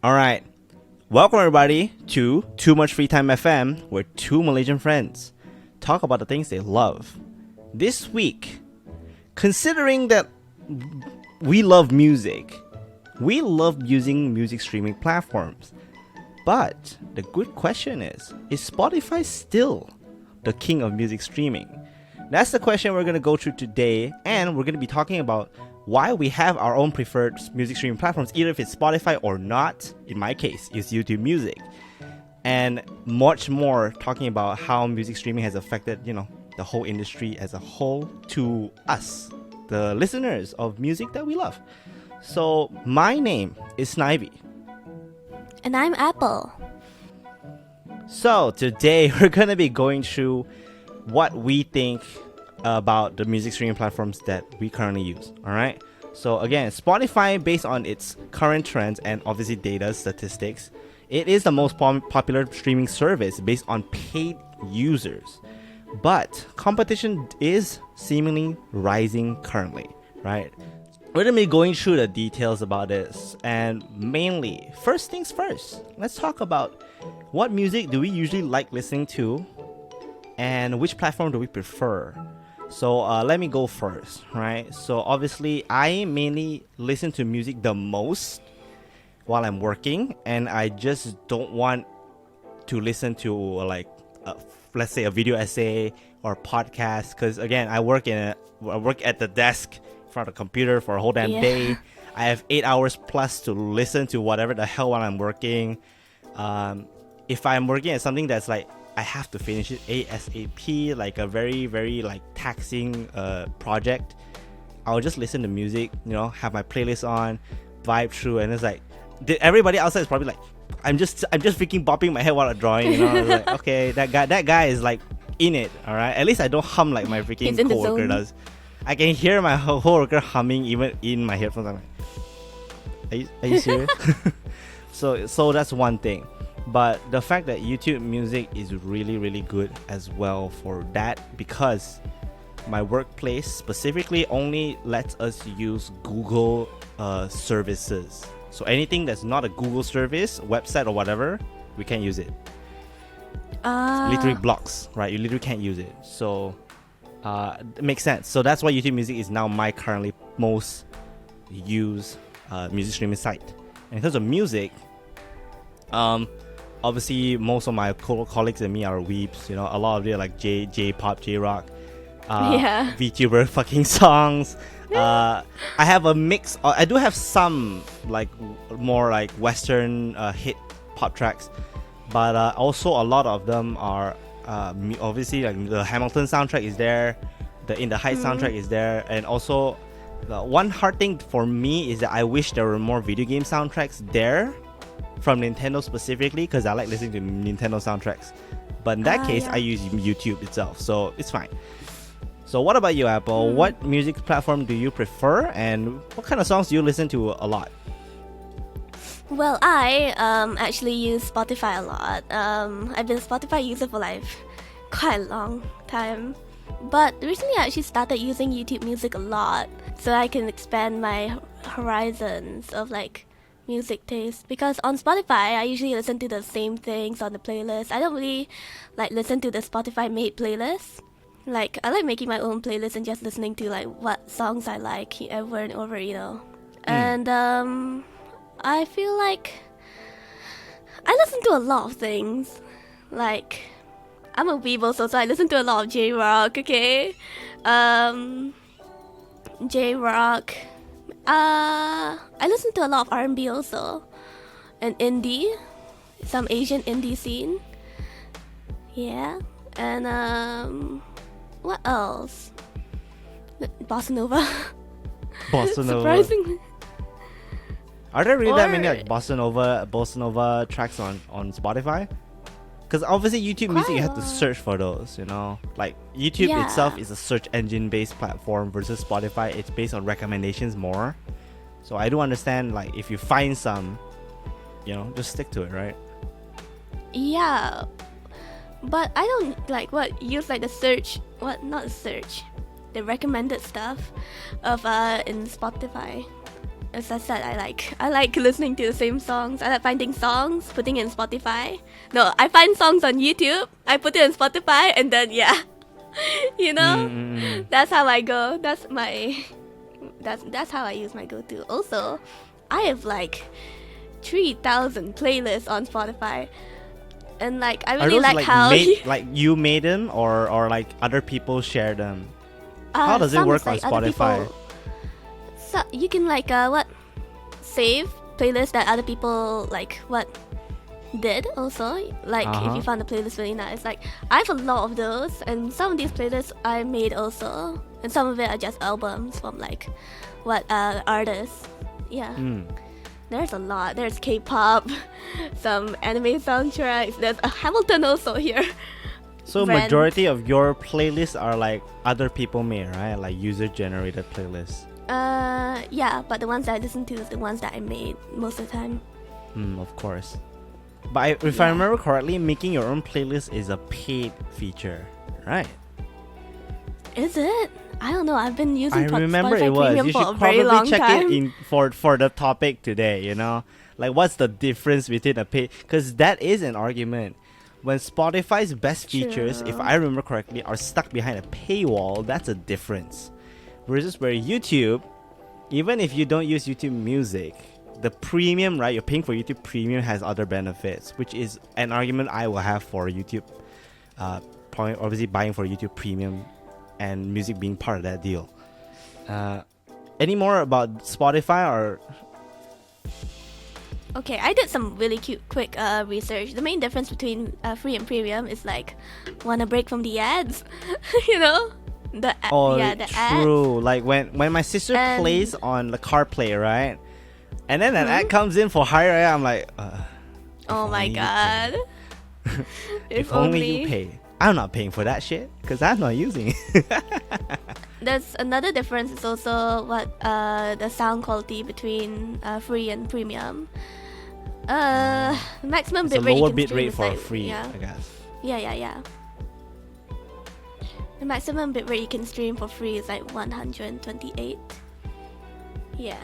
All right. Welcome, everybody, to Too Much Free Time FM, where two Malaysian friends talk about the things they love. This week, considering that we love music, we love using music streaming platforms. But the good question is Spotify still the king of music streaming? That's the question we're going to go through today, and we're going to be talking about why we have our own preferred music streaming platforms, either if it's Spotify or not. In my case, it's YouTube Music. And much more talking about how music streaming has affected, the whole industry as a whole to us, the listeners of music that we love. So, my name is Snivy. And I'm Apple. So, today we're going to be going through what we think about the music streaming platforms that we currently use. All right. So again, Spotify, based on its current trends and obviously data statistics, it is the most popular streaming service based on paid users. But competition is seemingly rising currently, right? We're going to be going through the details about this, and mainly, first things first, let's talk about what music do we usually like listening to and which platform do we prefer. So let me go first, right? So obviously, I mainly listen to music the most while I'm working, and I just don't want to listen to let's say a video essay or podcast, because again, I work at the desk in front of the computer for a whole damn day. I have 8 hours plus to listen to whatever the hell while I'm working. If I'm working at something that's like I have to finish it ASAP, like a very, very taxing project, I'll just listen to music, have my playlist on, vibe through, and it's like, everybody outside is probably like, I'm just freaking bopping my head while I'm drawing, It's like, okay, that guy is like in it, all right. At least I don't hum like my freaking coworker does. I can hear my coworker humming even in my headphones. I'm like, are you serious? So that's one thing. But the fact that YouTube Music is really, really good as well for that, because my workplace specifically only lets us use Google services. So anything that's not a Google service, website or whatever, we can't use it. It's literally blocks, right? You literally can't use it. So it makes sense. So that's why YouTube Music is now my currently most used music streaming site. And in terms of music, obviously, most of my colleagues and me are weeps. A lot of it like J-pop, J-rock, VTuber fucking songs. I have a mix. I do have some more Western hit pop tracks, but also a lot of them are obviously the Hamilton soundtrack is there, the In the Heights soundtrack is there, and also the one hard thing for me is that I wish there were more video game soundtracks there. From Nintendo specifically, because I like listening to Nintendo soundtracks. But in that case, I use YouTube itself, so it's fine. So what about you, Apple? What music platform do you prefer, and what kind of songs do you listen to a lot? Well, I actually use Spotify a lot. I've been a Spotify user for quite a long time. But recently I actually started using YouTube Music a lot, so I can expand my horizons of music taste, because on Spotify I usually listen to the same things on the playlist. I don't really listen to the Spotify made playlist. I like making my own playlist and just listening to what songs I like over and over, And I feel like I listen to a lot of things. I'm a weeb also, so I listen to a lot of J-rock, okay? J-rock. I listen to a lot of R&B also, and indie, some Asian indie scene. Yeah, and what else? Bossa Nova. Bossa Nova. Surprisingly. Are there really that many Bossa Nova tracks on Spotify? Because obviously YouTube Music, you have to search for those, YouTube itself is a search engine based platform versus Spotify, it's based on recommendations more. So I do understand, if you find some, just stick to it, right? Yeah, but I don't use the search, not search, the recommended stuff of in Spotify. as I said, I like listening to the same songs. I like finding songs, putting it in Spotify. No, I find songs on YouTube. I put it in Spotify, and then yeah, you know, that's how I go. That's how I use my go-to. Also, I have like 3,000 playlists on Spotify, and like I really like how you made them or like other people share them. How does it work on Spotify? So you can like save playlists that other people like did also. Like if you found a playlist really nice, like I have a lot of those, and some of these playlists I made also, and some of it are just albums from like artists. Yeah. There's a lot. There's K-pop, some anime soundtracks. There's a Hamilton also here. So majority of your playlists are like other people made, right? Like user-generated playlists. Yeah, but the ones that I listen to is the ones that I made most of the time. Of course. But if I remember correctly, making your own playlist is a paid feature, right? Is it? I don't know. I've been using I remember Spotify it was. Premium You for should a very long probably check time. it in for the topic today, you know? Like what's the difference between a paid... Because that is an argument. When Spotify's best features, if I remember correctly, are stuck behind a paywall, that's a difference. Versus where YouTube, even if you don't use YouTube Music, the premium, right? You're paying for YouTube Premium has other benefits, which is an argument I will have for YouTube. Probably obviously buying for YouTube Premium and music being part of that deal. Any more about Spotify or... Okay, I did some really quick research. The main difference between free and premium is like, want a break from the ads, you know? The ads. True. Like when my sister plays on the CarPlay, right? And then an ad comes in for higher, I'm like, oh my god. if only you pay. I'm not paying for that shit because I'm not using it. There's another difference. It's also the sound quality between free and premium. Maximum bit rate. Lower you can bit stream rate is for like, free, I guess. Yeah. The maximum bit rate you can stream for free is like 128. Yeah.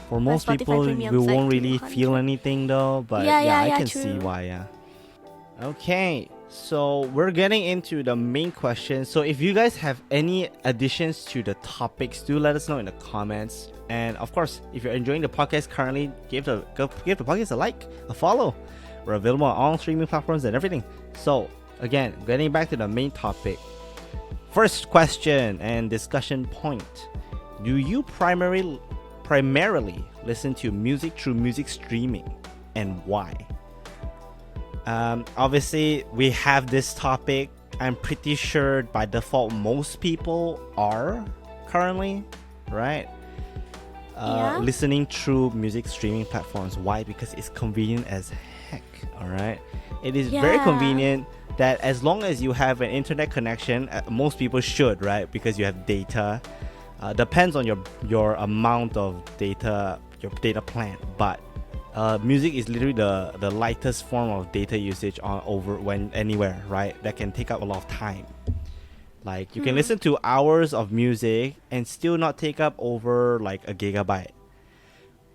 For most people, we won't really feel anything though, but I can see why. Yeah. Okay, so we're getting into the main question. So if you guys have any additions to the topics, do let us know in the comments. And of course, if you're enjoying the podcast currently, give the podcast a like, a follow. We're available on all streaming platforms and everything. So again, getting back to the main topic. First question and discussion point. Do you primarily listen to music through music streaming, and why? Obviously, we have this topic. I'm pretty sure by default most people are currently, right? Listening through music streaming platforms. Why? Because it's convenient as heck. All right, it is very convenient that as long as you have an internet connection, most people should, right? Because you have data. Depends on your amount of data, your data plan, but music is literally the lightest form of data usage anywhere, right? That can take up a lot of time. Like you can listen to hours of music and still not take up over like a gigabyte.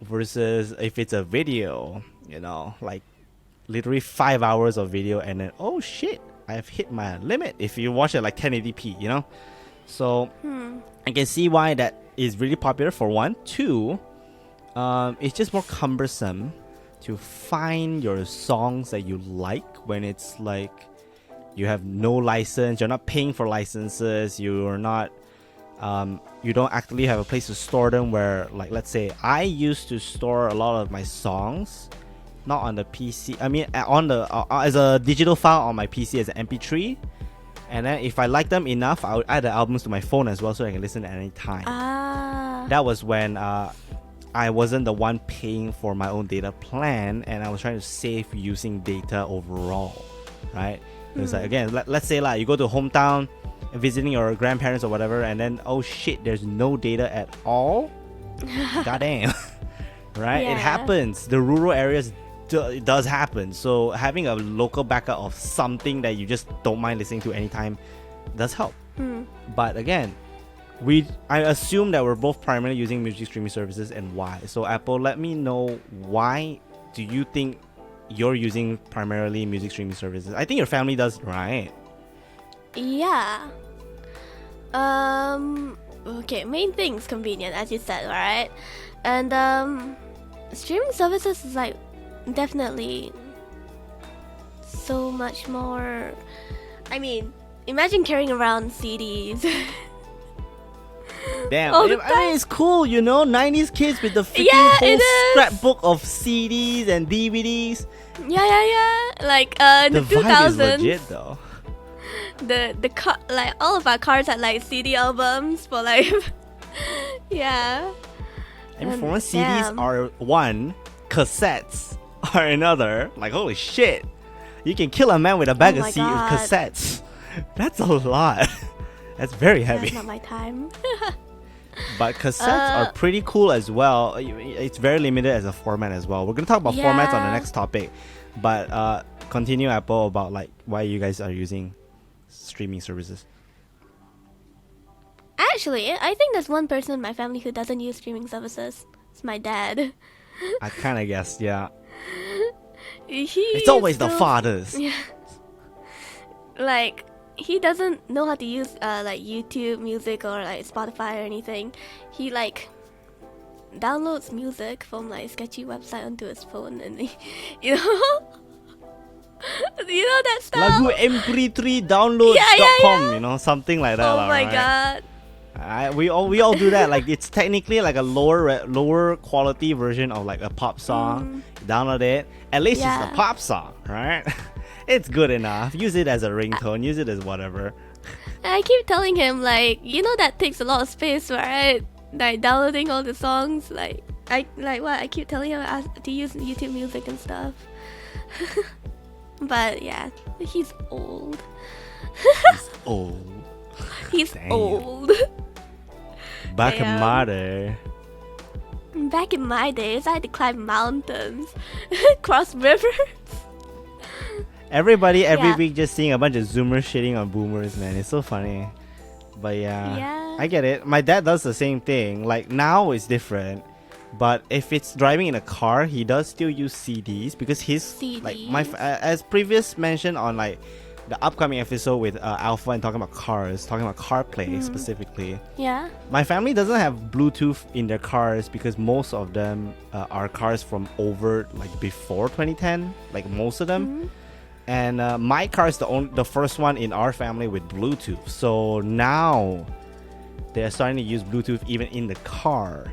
Versus if it's a video, you know, like literally 5 hours of video and then oh shit, I've hit my limit. If you watch it like 1080p, you know. So I can see why that is really popular for one. Two, it's just more cumbersome to find your songs that you like when it's like you have no license, you're not paying for licenses, you're not you don't actually have a place to store them. Where like let's say I used to store a lot of my songs not on the PC, I mean on the as a digital file on my PC as an MP3, and then if I like them enough I would add the albums to my phone as well so I can listen at any time. That was when I wasn't the one paying for my own data plan, and I was trying to save using data overall, right? It's like, again, let's say like you go to hometown and visiting your grandparents or whatever, and then oh shit, there's no data at all. Goddamn. Right? It happens. The rural areas it does happen. So having a local backup of something that you just don't mind listening to anytime does help. But again, I assume that we're both primarily using music streaming services, and why. So Apple, let me know, why do you think you're using primarily music streaming services? I think your family does, right? Yeah. Okay, main thing's convenient, as you said, right? And streaming services is like definitely so much more. I mean, imagine carrying around CDs. Damn, all I the mean, it's cool, 90s kids with the freaking Yeah, whole it is. scrapbook of CDs and DVDs. Yeah. Like in The the vibe is 2000s, legit though. like all of our cars had like CD albums for like yeah. And And for one, CDs damn. are one, cassettes are another. Like, holy shit. You can kill a man with a bag Oh of my God. cassettes. That's a lot. That's very heavy. That's not my time. But cassettes are pretty cool as well. It's very limited as a format as well. We're going to talk about formats on the Yeah. next topic. But continue, Apple, about like why you guys are using streaming services. Actually, I think there's one person in my family who doesn't use streaming services. It's my dad. I kind of guessed, yeah. It's It's always the fathers. Yeah. Like, he doesn't know how to use like YouTube Music or like Spotify or anything. He like downloads music from like sketchy website onto his phone, and he, you know, that stuff. Lagu mp3downloads.com, Yeah. something like that. Oh lah, my right? God. We all do that. Like, it's technically like a lower quality version of like a pop song. Download it. At least it's Yeah. a pop song, right? It's good enough. Use it as a ringtone. Use it as whatever. I keep telling him like, that takes a lot of space, right? Like downloading all the songs. Like I keep telling him to use YouTube Music and stuff. But yeah, he's old. Oh, He's Damn. old. back in Damn. my day. Back in my days, I had to climb mountains, cross rivers. Everybody every Yeah. week just seeing a bunch of Zoomers shitting on Boomers, man. It's so funny. But Yeah. I get it. My dad does the same thing. Like, now it's different. But if it's driving in a car, he does still use CDs because his like as previous mentioned on like the upcoming episode with Alpha and talking about cars, talking about CarPlay specifically. Yeah. My family doesn't have Bluetooth in their cars because most of them are cars from over like before 2010, like most of them. And my car is the first one in our family with Bluetooth. So now they're starting to use Bluetooth even in the car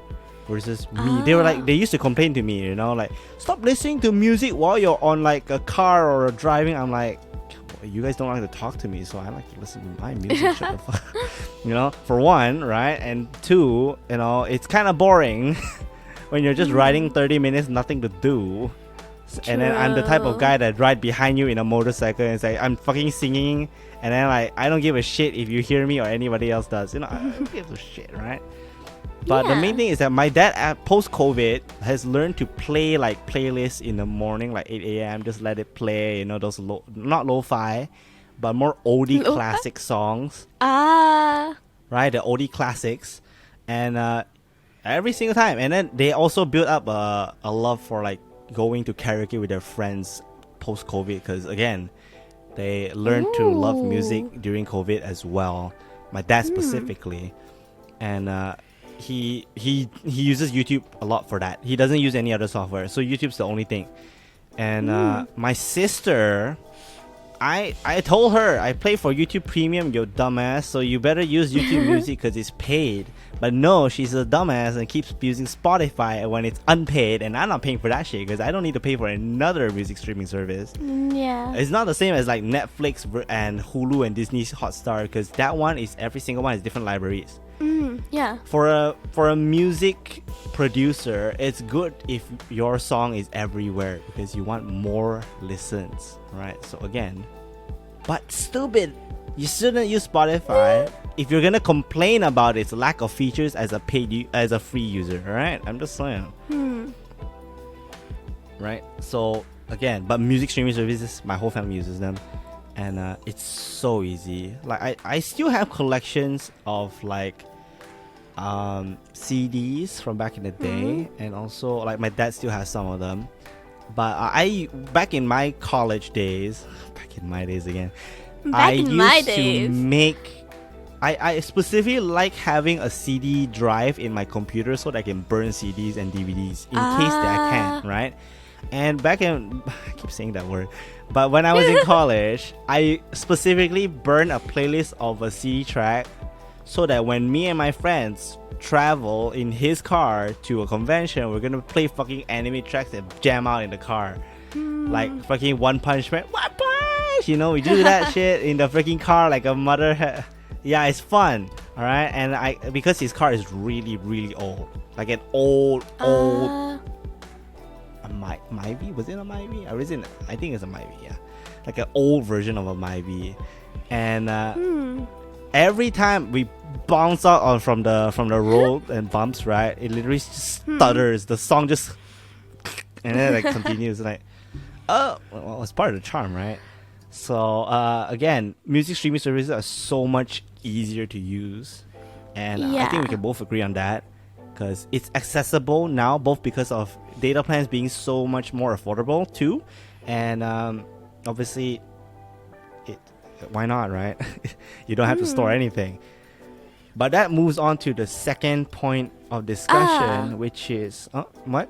versus me. They used to complain to me, like, stop listening to music while you're on like a car or driving. I'm like, you guys don't like to talk to me, so I like to listen to my music. Shut the fuck. For one, right? And two, it's kind of boring when you're just riding 30 minutes, nothing to do. And then I'm the type of guy that ride behind you in a motorcycle and say I'm fucking singing, and then like I don't give a shit if you hear me or anybody else does. I don't give a shit, right? But the main thing is that my dad at post-COVID has learned to play like playlists in the morning, like 8 a.m. Just let it play, those not lo-fi, but more oldie classic songs. Right, the oldie classics, and every single time. And then they also built up a love for like going to karaoke with their friends post-COVID, because again, they learned to love music during COVID as well. My dad specifically, and he uses YouTube a lot for that. He doesn't use any other software, so YouTube's the only thing. And my sister, I told her, I pay for YouTube Premium, you dumbass, so you better use YouTube Music because it's paid. But no, she's a dumbass and keeps using Spotify when it's unpaid, and I'm not paying for that shit because I don't need to pay for another music streaming service. Yeah. It's not the same as like Netflix and Hulu and Disney's Hotstar, because that one is, every single one is different libraries. Yeah. For a music producer, it's good if your song is everywhere because you want more listens, right? So again, but stupid, you shouldn't use Spotify if you're gonna complain about its lack of features as a free user, right? I'm just saying. Right? So again, but music streaming services, my whole family uses them, and it's so easy. Like I still have collections of like CDs from back in the day, and also like my dad still has some of them. But I back in my college days, back in my days again, I used to make. I specifically like having a CD drive in my computer so that I can burn CDs and DVDs in case that I can, right? And back in, I keep saying that word, but when I was in college, I specifically burned a playlist of a CD track so that when me and my friends travel in his car to a convention, we're gonna play fucking anime tracks and jam out in the car. Like fucking One Punch Man, One Punch! You know, we do that shit in the freaking car like a mother. Yeah, it's fun, all right. And because his car is really, really old, like an old. A Myvi? Was it a Myvi? I think it's a Myvi. Yeah, like an old version of a Myvi. And every time we bounce out from the road and bumps, right, it literally just stutters. The song just and then it like continues like, oh, well, it's part of the charm, right? So again, music streaming services are so much easier to use, and I think we can both agree on that because it's accessible now, both because of data plans being so much more affordable too, and obviously, why not, right? You don't have to store anything. But that moves on to the second point of discussion, which is what?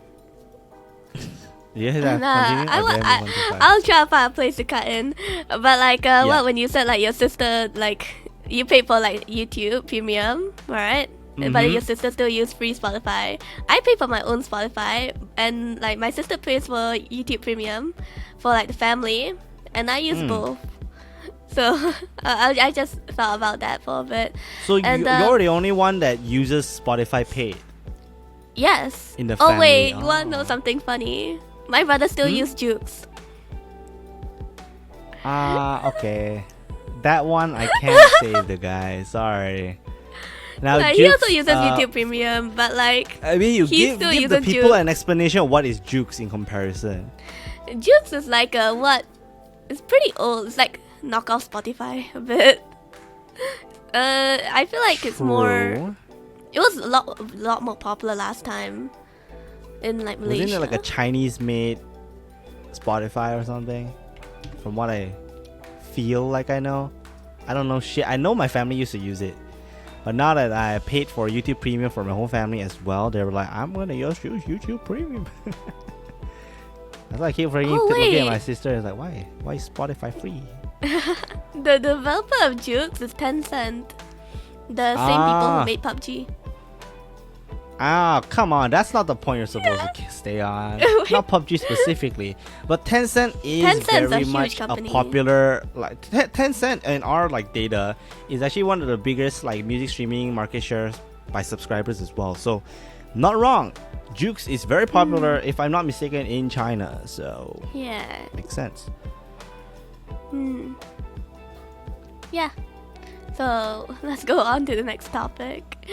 I'll try to find a place to cut in. But like, what when you said like your sister, like you pay for like YouTube Premium, right? But your sister still use free Spotify. I pay for my own Spotify, and like my sister pays for YouTube Premium for like the family, and I use both. So I just thought about that for a bit. So you're the only one that uses Spotify paid? Yes. In the family. Oh wait, you want to know something funny? My brother still uses Jukes. Okay. That one I can't save the guy. Sorry. Now Jukes, he also uses YouTube Premium, but like I mean, you give the people an explanation of what is Jukes in comparison. Jukes is like it's pretty old. It's like knockoff Spotify a bit. I feel like it's more. It was a lot more popular last time in like Malaysia. Wasn't it like a Chinese-made Spotify or something? From what I feel like I know. I don't know shit. I know my family used to use it. But now that I paid for YouTube Premium for my whole family as well, they were like, I'm going to use YouTube Premium. That's why I keep looking at my sister and like, why? Why is Spotify free? The developer of Jukes is Tencent. The same people who made PUBG. Come on. That's not the point you're supposed to stay on. Not PUBG specifically. But Tencent is very much a popular... like Tencent in our like data is actually one of the biggest like music streaming market shares by subscribers as well. So, not wrong. Jukes is very popular, if I'm not mistaken, in China. So, yeah. Makes sense. Yeah. So, let's go on to the next topic.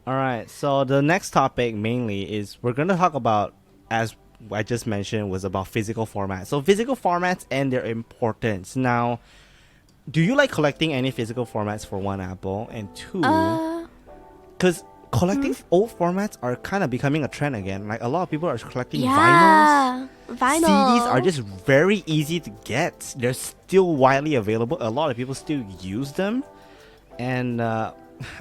Alright, so the next topic mainly is we're going to talk about, as I just mentioned, was about physical formats. So physical formats and their importance. Now, do you like collecting any physical formats for one, Apple? And two, because collecting old formats are kind of becoming a trend again. Like a lot of people are collecting vinyls. CDs are just very easy to get. They're still widely available. A lot of people still use them. And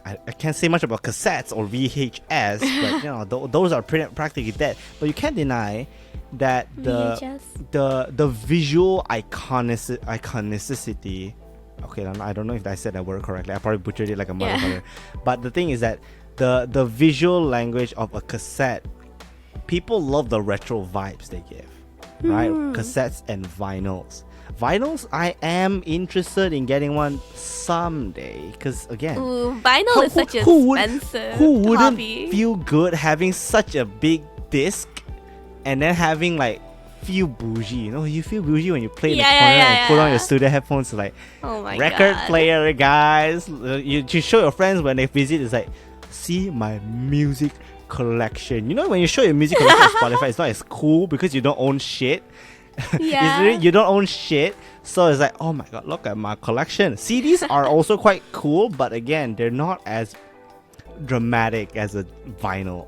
I can't say much about cassettes or VHS, but you know those are practically dead. But you can't deny that the visual iconicity. Okay, I don't know if I said that word correctly. I probably butchered it like a motherfucker. But the thing is that the visual language of a cassette, people love the retro vibes they give, right? Cassettes and vinyls. Vinyls, I am interested in getting one someday. Because again, vinyl is such expensive. Who wouldn't hobby. feel good having such a big disc and then having like feel bougie? You know, you feel bougie when you play in the corner and put on your studio headphones, like record player, guys. You show your friends when they visit. It's like, see my music collection. You know, when you show your music collection on Spotify, it's not as cool because you don't own shit. You don't own shit, so it's like, oh my god, look at my collection. CDs are also quite cool, but again, they're not as dramatic as a vinyl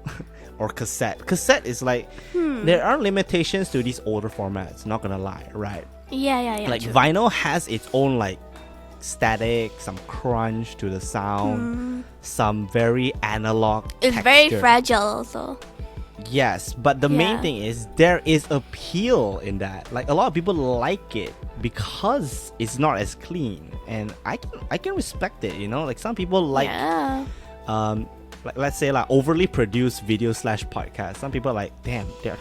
or cassette. Cassette is like there are limitations to these older formats, not gonna lie, right? Yeah. Like True. vinyl has its own like static, some crunch to the sound, some very analog It's texture. very fragile also. Yes, but the main Yeah. thing is there is appeal in that. Like a lot of people like it because it's not as clean, and I can respect it. You know, like some people like Yeah. like let's say like overly produced video slash podcast. Some people are like, damn, they're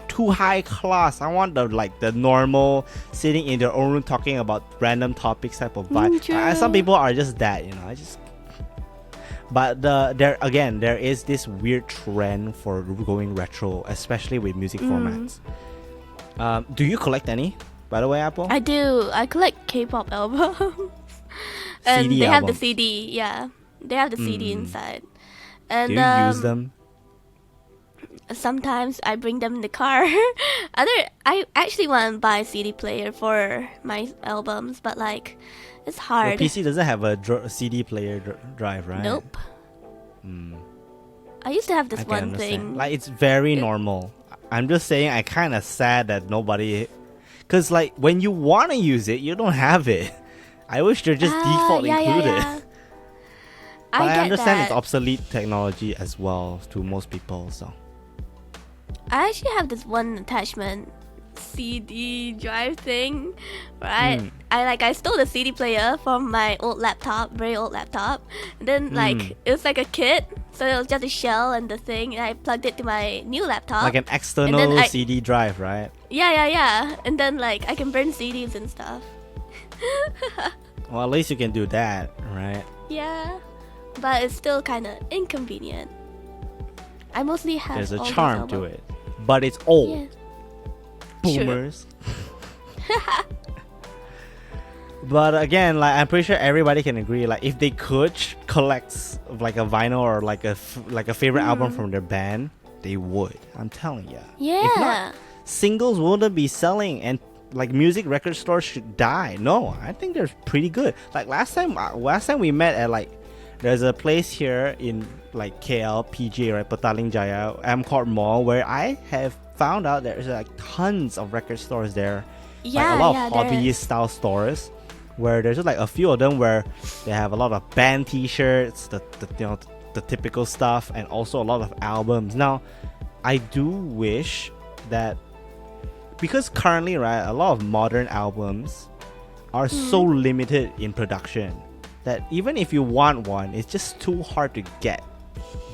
too high class. I want the normal sitting in their own room talking about random topics type of vibe. True. Some people are just that, you know. But there is this weird trend for going retro, especially with music formats. Do you collect any, by the way, Apple? I do. I collect K-pop albums. And CD they have the albums. CD, yeah. They have the CD inside. And Do you use them? sometimes I bring them in the car. I actually want to buy a CD player for my albums, but like it's Your hard. PC doesn't have a CD player drive, right? Nope. I used to have this I can one understand. thing. Like it's very normal. I'm just saying I kind of sad that nobody, cause like when you want to use it, you don't have it. I wish they're just default included. Yeah. But I get understand that. it's obsolete technology as well to most people. So I actually have this one attachment CD drive thing, right? I stole the CD player from my old laptop, very old laptop. And then like it was like a kit, so it was just a shell and the thing, and I plugged it to my new laptop. like an external I- CD drive, right? Yeah. And then like I can burn CDs and stuff. Well, at least you can do that, right? Yeah, but it's still kind of inconvenient. I mostly have. There's a all these charm to albums. it, but it's old. Yeah. Sure. Boomers. But again, like I'm pretty sure everybody can agree. Like if they could collect like a vinyl or like a favorite album from their band, they would. I'm telling you. Yeah. If not, singles wouldn't be selling, and like music record stores should die. No, I think they're pretty good. Like last time we met at like there's a place here in like KL, PJ, right, Petaling Jaya, Amcourt Mall, where I have found out there's like tons of record stores there. Yeah, like a lot of there hobbyist is. style stores where there's just like a few of them where they have a lot of band t-shirts, the typical stuff, and also a lot of albums. Now, I do wish that because currently, right, a lot of modern albums are so limited in production that even if you want one, it's just too hard to get.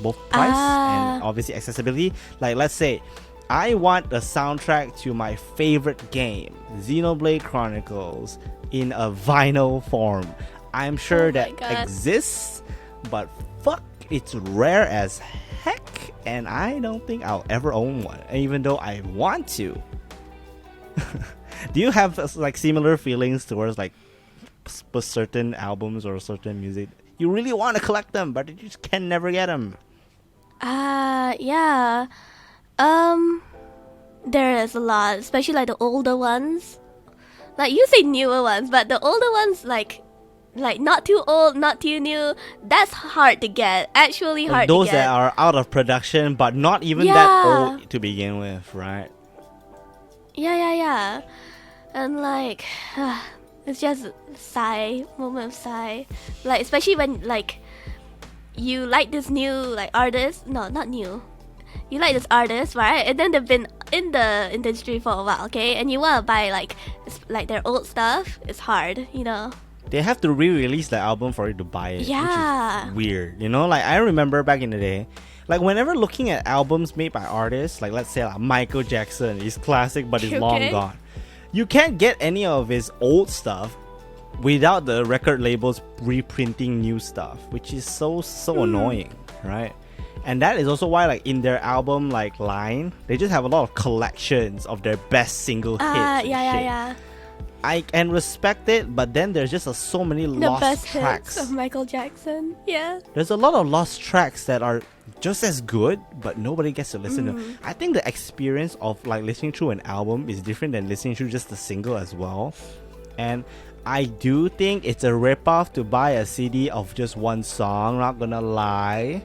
Both price and obviously accessibility. Like let's say I want the soundtrack to my favorite game, Xenoblade Chronicles, in a vinyl form. I'm sure Oh my that God. exists, but fuck, it's rare as heck, and I don't think I'll ever own one, even though I want to. Do you have like similar feelings towards like certain albums or certain music? You really want to collect them, but you just can never get them. Yeah. There is a lot, especially like the older ones. Like you say newer ones, but the older ones like not too old, not too new. That's hard to get. Actually Like hard those to get. that are out of production, but not even that Yeah. old to begin with, right? Yeah. And like, it's just sigh, moment of sigh. Like especially when like you like this new like artist. No, not new. You like this artist, right? And then they've been in the industry for a while, okay? And you wanna buy like their old stuff. It's hard, you know. They have to re-release the album for you to buy it, Yeah. which is weird. You know, like I remember back in the day, like whenever looking at albums made by artists, like let's say like Michael Jackson, he's classic but he's long Okay. gone. You can't get any of his old stuff without the record labels reprinting new stuff, which is so annoying, right? And that is also why like in their album like line, they just have a lot of collections of their best single hits. and shit. Yeah. I can respect it, but then there's just so many The lost best tracks. hits of Michael Jackson. Yeah. There's a lot of lost tracks that are just as good, but nobody gets to listen to. I think the experience of like listening through an album is different than listening through just a single as well. And I do think it's a ripoff to buy a CD of just one song, not gonna lie.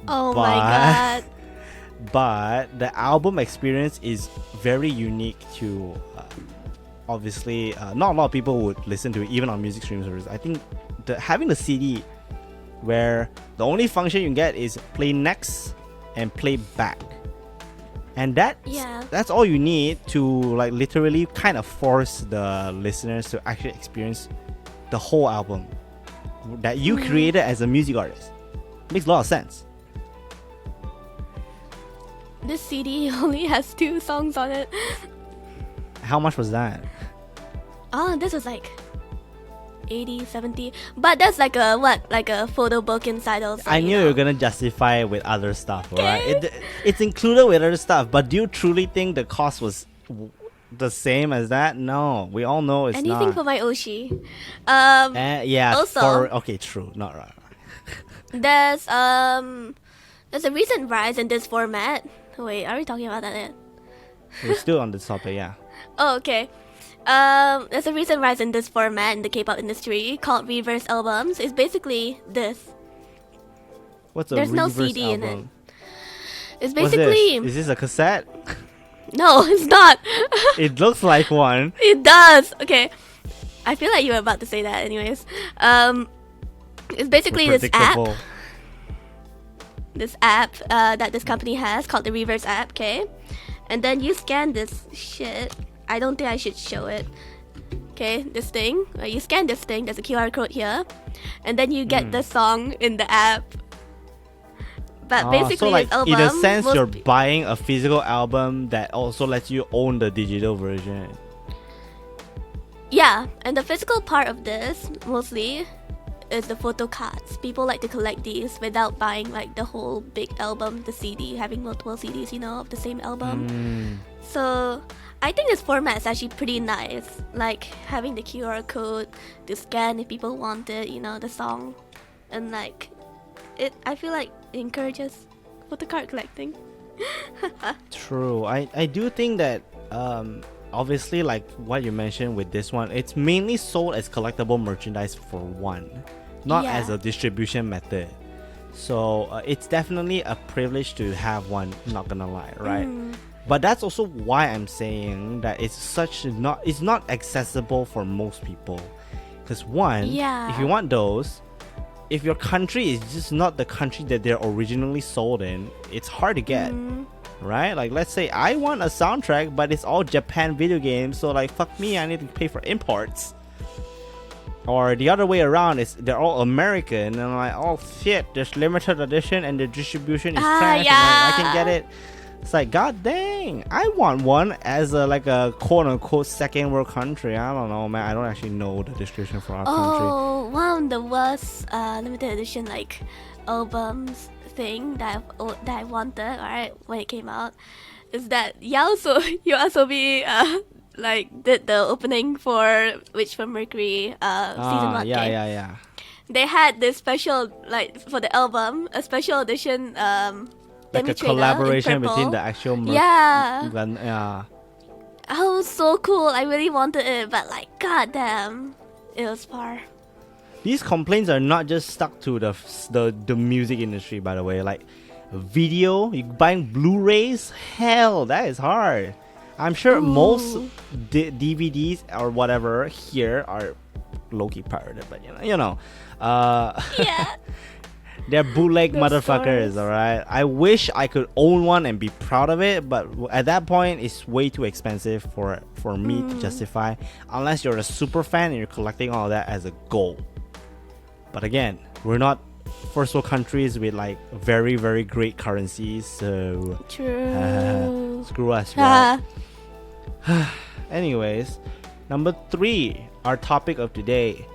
Oh But- my god. But the album experience is very unique to obviously not a lot of people would listen to it even on music streaming services. I think having the CD where the only function you can get is play next and play back, and that's all you need to like literally kind of force the listeners to actually experience the whole album that you created as a music artist. Makes a lot of sense. This CD only has 2 songs on it. How much was that? Oh, this was like 80, 70. But that's like a what? Like a photo book inside also. I knew you were gonna justify it with other stuff, alright? It's included with other stuff, but do you truly think the cost was the same as that? No, we all know it's Anything not. for my Oshi. Yeah. also- okay, true, not right. There's a recent rise in this format. Wait, are we talking about that yet? We're still on this topic, yeah. Oh, okay. There's a recent rise in this format in the K-pop industry called reverse albums. It's basically this. What's a There's no reverse CD in it. album? It's What's basically this? Is this a cassette? no, it's not. It looks like one. It does. Okay, I feel like you were about to say that, anyways. It's basically this app. Predictable. This app that this company has called the Reverse app, okay? And then you scan this shit. I don't think I should show it. Okay, this thing. You scan this thing, there's a QR code here. And then you get the song in the app. But basically, so like this album, in a sense, most you're buying a physical album that also lets you own the digital version. yeah, and the physical part of this, mostly, is the photo cards. People like to collect these without buying like the whole big album, the CD, having multiple CDs, you know, of the same album. So I think this format is actually pretty nice. Like having the QR code to scan if people want it, you know, the song. And like I feel like it encourages photo card collecting. True. I do think that obviously like what you mentioned with this one, it's mainly sold as collectible merchandise for one, not Yeah. as a distribution method. So it's definitely a privilege to have one, not gonna lie, right? But that's also why I'm saying that it's not accessible for most people. Because one, Yeah. if you want those, if your country is just not the country that they're originally sold in, it's hard to get. Right? Like let's say I want a soundtrack, but it's all Japan video games, so like fuck me, I need to pay for imports. Or the other way around is they're all American and I'm like, oh shit, there's limited edition and the distribution is trash and I can get it. It's like, god dang, I want one as a quote unquote second world country. I don't know, man. I don't actually know the distribution for our country. Oh, one of the worst limited edition like albums thing that I wanted, alright, when it came out, is that Yoasobi like did the opening for Witch from Mercury season 1 game. Yeah. They had this special, like for the album, a special edition Like demi a trailer in collaboration purple. between the actual Yeah. yeah. Oh, it was so cool. I really wanted it, but like goddamn, it was far. These complaints are not just stuck to the music industry, by the way. Like video, you buying Blu-rays, hell, that is hard. I'm sure most DVDs or whatever here are low-key pirated, but you know, Yeah. they're bootleg Those motherfuckers. stores. All right. I wish I could own one and be proud of it, but at that point, it's way too expensive for me to justify. Unless you're a super fan and you're collecting all that as a goal. But again, we're not first world countries with like very very great currencies, so True. screw us, right? Anyways, number 3, our topic of today.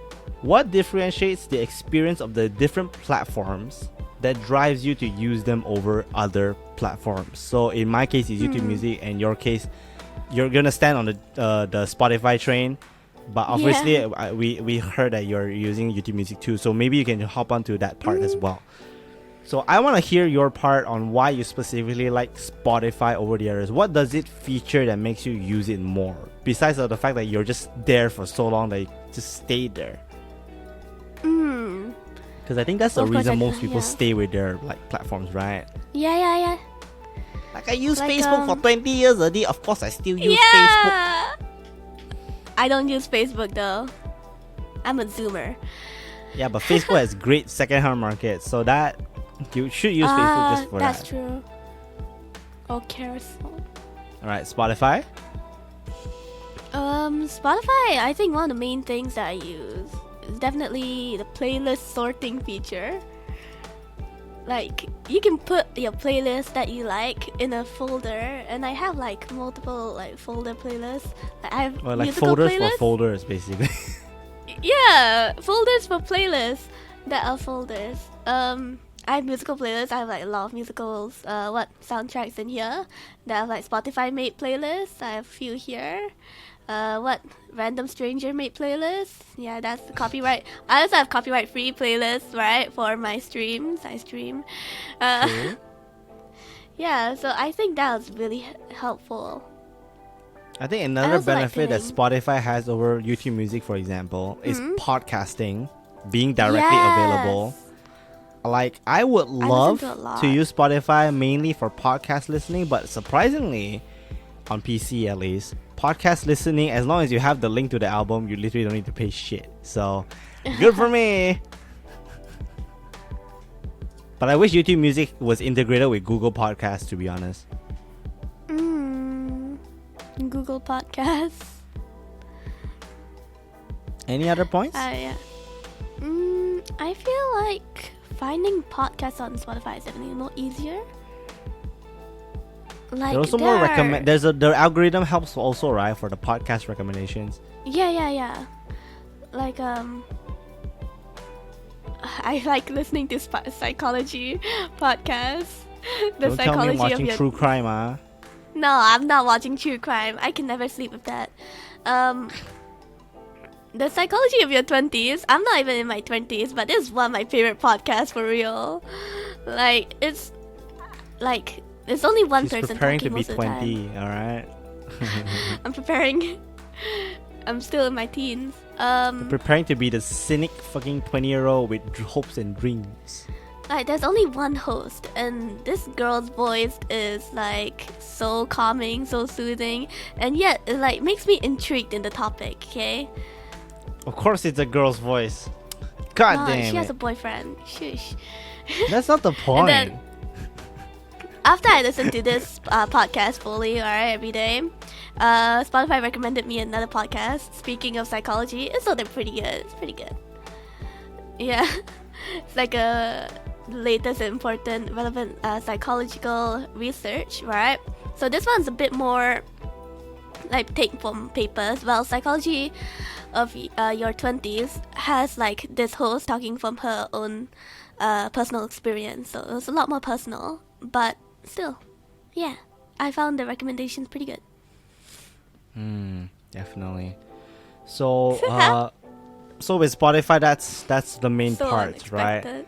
What differentiates the experience of the different platforms that drives you to use them over other platforms? So in my case, it's YouTube Music, and your case, you're gonna stand on the Spotify train. But obviously, we heard that you're using YouTube Music too, so maybe you can hop onto that part as well. So I want to hear your part on why you specifically like Spotify over the others. What does it feature that makes you use it more? Besides the fact that you're just there for so long that you just stay there. Because I think that's the reason most people stay with their like platforms, right? Yeah. Like I use Facebook for 20 years already. Of course I still use Facebook. I don't use Facebook though. I'm a Zoomer. Yeah, but Facebook has great second-hand market, so that you should use Facebook just for that. That's true. Oh, carousel. Alright, Spotify? Spotify, I think one of the main things that I use is definitely the playlist sorting feature. Like, you can put your playlist that you like in a folder, and I have like multiple like folder playlists. Like, I have like musical folders playlists. for folders, basically. Yeah, folders for playlists that are folders. I have musical playlists. I have like a lot of musicals. Soundtracks in here. That have like Spotify made playlists. I have a few here. Random stranger made playlists. Yeah, that's the copyright. I also have copyright free playlists, right, for my streams. I stream. Cool. Yeah, so I think that was really helpful. I think another benefit that Spotify has over YouTube Music, for example, is podcasting being directly available. Like, I would love to use Spotify mainly for podcast listening, but surprisingly, on PC at least, podcast listening, as long as you have the link to the album, you literally don't need to pay shit. So, good for me. But I wish YouTube Music was integrated with Google Podcasts, to be honest. Google Podcasts. Any other points? Yeah. I feel like finding podcasts on Spotify is definitely more easier. Like, there's also more recommend. The algorithm helps also, right, for the podcast recommendations. Yeah. Like I like listening to psychology podcasts. Don't tell me watching true crime, huh? No, I'm not watching true crime. I can never sleep with that. The psychology of your 20s. I'm not even in my 20s, but this is one of my favorite podcasts for real. Like, it's only one person preparing talking to be most of the 20, time. alright? I'm preparing. I'm still in my teens. You're preparing to be the cynic fucking 20-year-old with hopes and dreams. Like, there's only one host, and this girl's voice is like so calming, so soothing, and yet it like makes me intrigued in the topic. Okay. Of course, it's a girl's voice. God damn she it. has a boyfriend. Shush. That's not the point. And then, after I listened to this podcast fully, alright, every day, Spotify recommended me another podcast. Speaking of psychology, it's also pretty good. It's pretty good. Yeah, it's like a latest important relevant psychological research, right? So this one's a bit more like take from papers. Well, psychology of your 20s has like this host talking from her own personal experience, so it was a lot more personal, but still, yeah, I found the recommendations pretty good. Definitely. So so with Spotify, that's the main part, right?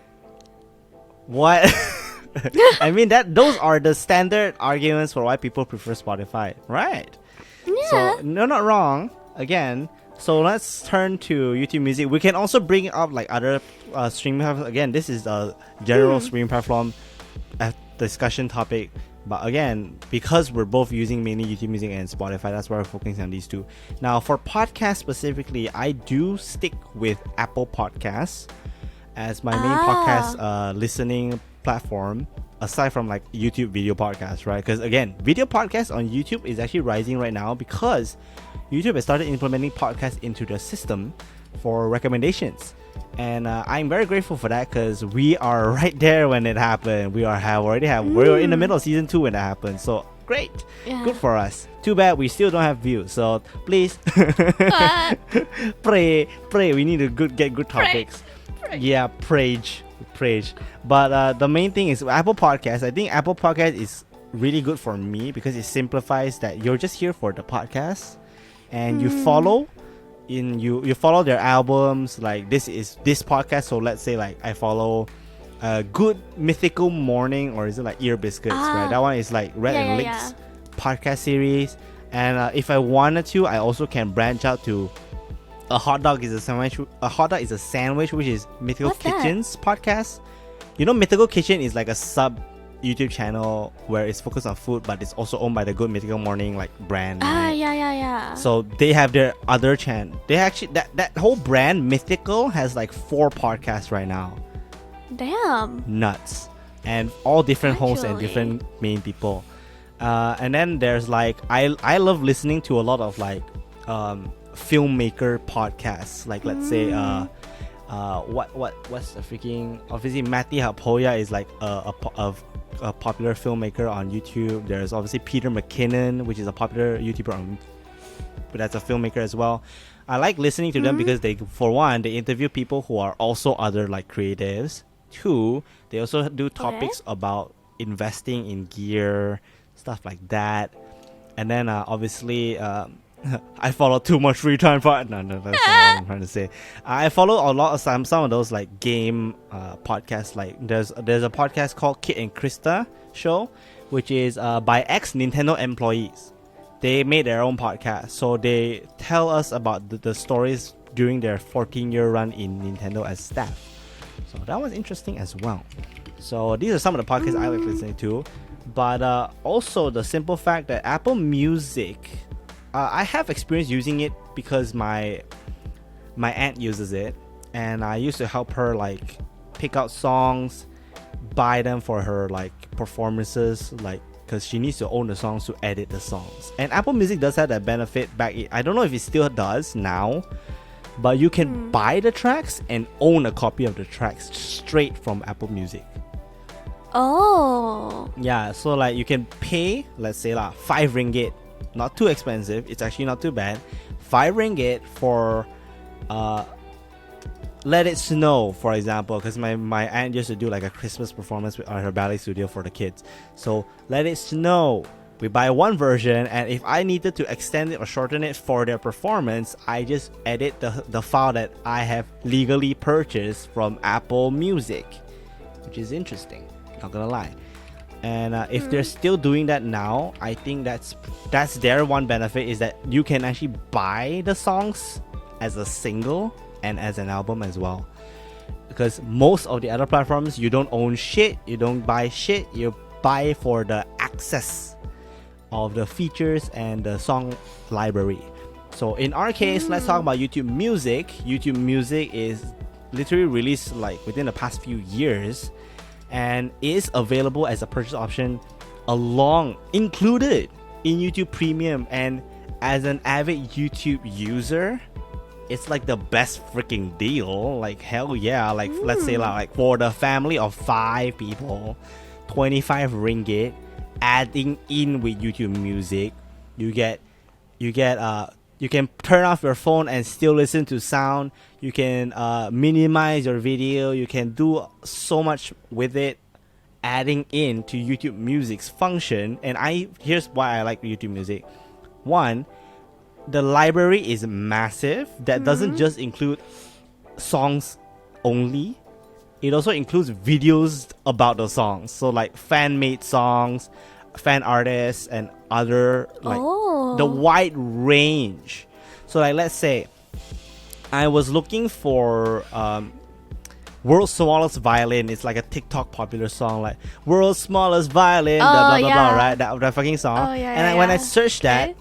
What? I mean, those are the standard arguments for why people prefer Spotify, right? Yeah. So no, not wrong. Again, so let's turn to YouTube Music. We can also bring up like other streaming platforms. Again, this is a general streaming platform discussion topic. But again, because we're both using mainly YouTube Music and Spotify, that's why we're focusing on these two. Now, for podcasts specifically, I do stick with Apple Podcasts as my main podcast listening platform, aside from like YouTube video podcasts, right? Because again, video podcasts on YouTube is actually rising right now because YouTube has started implementing podcasts into their system for recommendations. And I'm very grateful for that because we are right there when it happened. We're in the middle of season 2 when that happened. So great, good for us. Too bad we still don't have views. So please, pray. We need to get good topics. Pray. Yeah, prage. But the main thing is Apple Podcasts. I think Apple Podcast is really good for me because it simplifies that you're just here for the podcast, and you follow. You follow their albums, like this is this podcast, so let's say like I follow Good Mythical Morning, or is it like Ear Biscuits, right? That one is like Red and Lick's podcast series. And if I wanted to, I also can branch out to A Hot Dog is a Sandwich. A Hot Dog is a Sandwich, which is Mythical Kitchen's podcast. You know, Mythical Kitchen is like a sub YouTube channel where it's focused on food, but it's also owned by the Good Mythical Morning like brand. Right? Yeah. So they have their other channel. They actually that whole brand Mythical has like 4 podcasts right now. Damn. Nuts. And all different hosts and different main people. And then there's like I love listening to a lot of like filmmaker podcasts. Like let's say what's the freaking, obviously Matti Happoja is like a popular filmmaker on YouTube. There's obviously Peter McKinnon, which is a popular YouTuber but that's a filmmaker as well. I like listening to them because they, for one, they interview people who are also other like creatives. 2, they also do topics about investing in gear, stuff like that. And then obviously I follow too much free time for no that's not what I'm trying to say. I follow a lot of some of those like game podcasts. Like there's a podcast called Kit and Krista Show, which is by ex Nintendo employees. They made their own podcast, so they tell us about the stories during their 14-year run in Nintendo as staff. So that was interesting as well. So these are some of the podcasts I like listening to. But also the simple fact that Apple Music, I have experience using it because my aunt uses it, and I used to help her like pick out songs, buy them for her like performances, like because she needs to own the songs to edit the songs. And Apple Music does have that benefit back. I don't know if it still does now, but you can buy the tracks and own a copy of the tracks straight from Apple Music. Oh. Yeah, so like you can pay, let's say 5 ringgit. Not too expensive. It's actually not too bad. 5 ringgit for Let It Snow, for example, because my aunt used to do like a Christmas performance at her ballet studio for the kids. So Let It Snow, we buy one version, and if I needed to extend it or shorten it for their performance, I just edit the file that I have legally purchased from Apple Music, which is interesting, not gonna lie. And if they're still doing that now, I think that's their one benefit, is that you can actually buy the songs as a single and as an album as well. Because most of the other platforms, you don't own shit, you don't buy shit, you buy for the access of the features and the song library. So in our case, let's talk about YouTube Music. YouTube Music is literally released like within the past few years, and is available as a purchase option included in YouTube Premium. And as an avid YouTube user, it's like the best freaking deal. Like hell yeah. Like let's say like for the family of 5 people, 25 ringgit, adding in with YouTube Music, you can turn off your phone and still listen to sound. You can minimize your video. You can do so much with it, adding in to YouTube Music's function. And here's why I like YouTube Music. 1, the library is massive. That doesn't just include songs only. It also includes videos about the songs. So like fan-made songs, fan artists, and other like the wide range. So like let's say I was looking for World's Smallest Violin. It's like a TikTok popular song, like World's Smallest Violin, blah blah blah, right? That fucking song. When I searched that,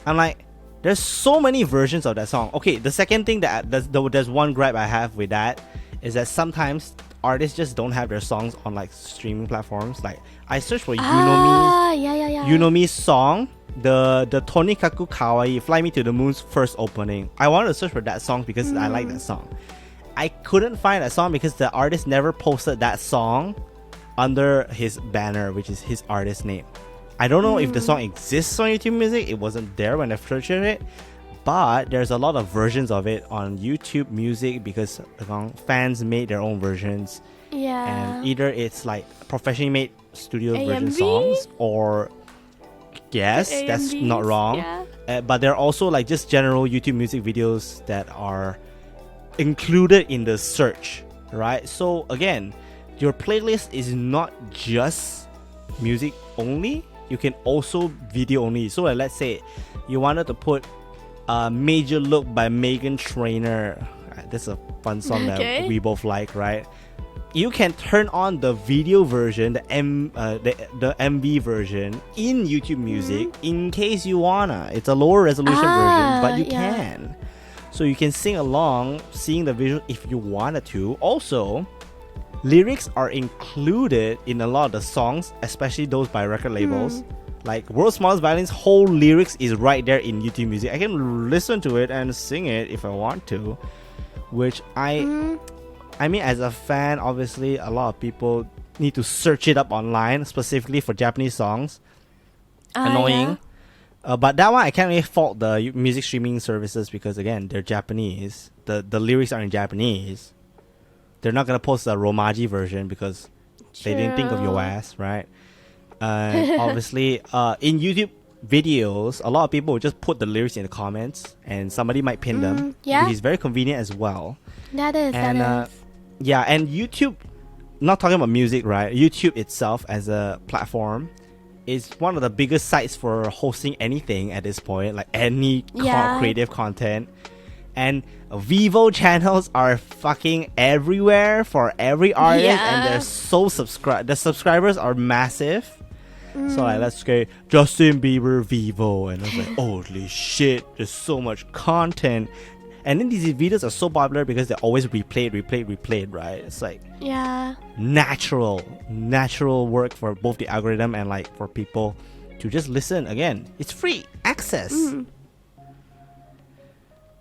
I'm like, there's so many versions of that song. Okay, the second thing there's one gripe I have with that is that sometimes artists just don't have their songs on like streaming platforms. Like I searched for Yunomi's song, the Tonikaku Kawaii, Fly Me to the Moon's first opening. I wanted to search for that song because I like that song. I couldn't find that song because the artist never posted that song under his banner, which is his artist name. I don't know if the song exists on YouTube Music. It wasn't there when I searched it, but there's a lot of versions of it on YouTube Music because fans made their own versions. Yeah. And either it's like professionally made studio version songs, or yes, that's not wrong. Yeah. But there are also like just general YouTube Music videos that are included in the search, right? So again, your playlist is not just music only. You can also video only. So let's say you wanted to put Major Look by Megan Trainor. That's a fun song that we both like, right? You can turn on the video version, the MV version in YouTube Music in case you wanna. It's a lower resolution version, but you can. So you can sing along, seeing the visual if you wanted to. Also, lyrics are included in a lot of the songs, especially those by record labels. Like World's Smallest Violin's whole lyrics is right there in YouTube Music. I can listen to it and sing it if I want to, which I mean, as a fan, obviously a lot of people need to search it up online specifically for Japanese songs. Annoying. But that one I can't really fault the music streaming services because again, they're Japanese. The lyrics are in Japanese. They're not gonna post a Romaji version because they didn't think of your ass, right? Obviously, in YouTube videos, a lot of people will just put the lyrics in the comments, and somebody might pin them, which is very convenient as well. That is. Yeah, and YouTube, not talking about music, right? YouTube itself as a platform is one of the biggest sites for hosting anything at this point, like any creative content. And Vivo channels are fucking everywhere for every artist, and they're so the subscribers are massive. So like, let's get Justin Bieber Vivo, and I was like, holy shit, there's so much content. And then these videos are so popular because they're always replayed, right? It's like natural work for both the algorithm and like for people to just listen. Again, it's free access.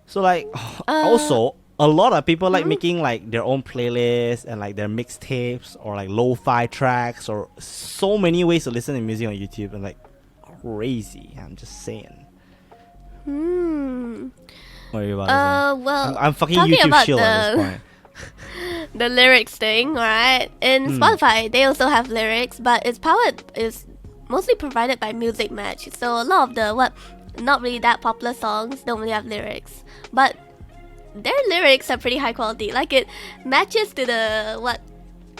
So like also a lot of people like making like their own playlists and like their mixtapes or like lo-fi tracks or so many ways to listen to music on YouTube, and like crazy. I'm just saying. What are you about to say? Well, I'm fucking YouTube chill at this point. The lyrics thing, right? In Spotify, they also have lyrics, but it's mostly provided by Music Match. So a lot of the not really that popular songs don't really have lyrics, but their lyrics are pretty high quality. Like it matches to the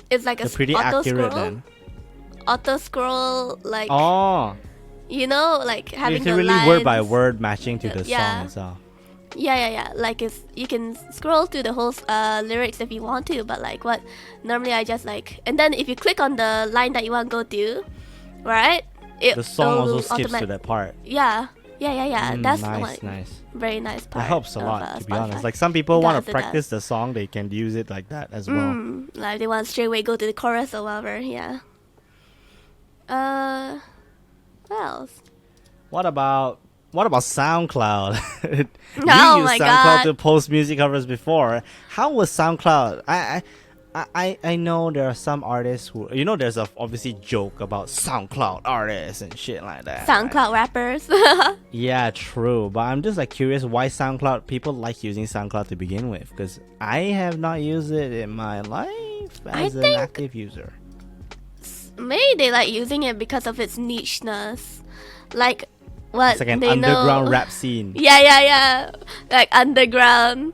it's like a pretty auto accurate scroll. then. Auto scroll, like you know, like having it's the really lines, word by word matching to the song itself. Yeah. Like you can scroll through the whole lyrics if you want to, but like normally I just like, and then if you click on the line that you want to go to, right? The song also skips to that part. Yeah. That's nice. Very nice part. That helps a lot, to be Spotify. honest. Like some people want to practice the song, they can use it like that as well. Like they want to straight away go to the chorus or whatever. Yeah. What else? What about SoundCloud? You used my SoundCloud God. to post music covers before. How was SoundCloud? I know there are some artists who, you know, there's a obviously joke about SoundCloud artists and shit like that. SoundCloud rappers. Yeah, true. But I'm just like curious why SoundCloud, people like using SoundCloud to begin with, because I have not used it in my life as an active user. Maybe they like using it because of its nicheness. Like what It's like an they underground know. rap scene. Yeah. Like underground.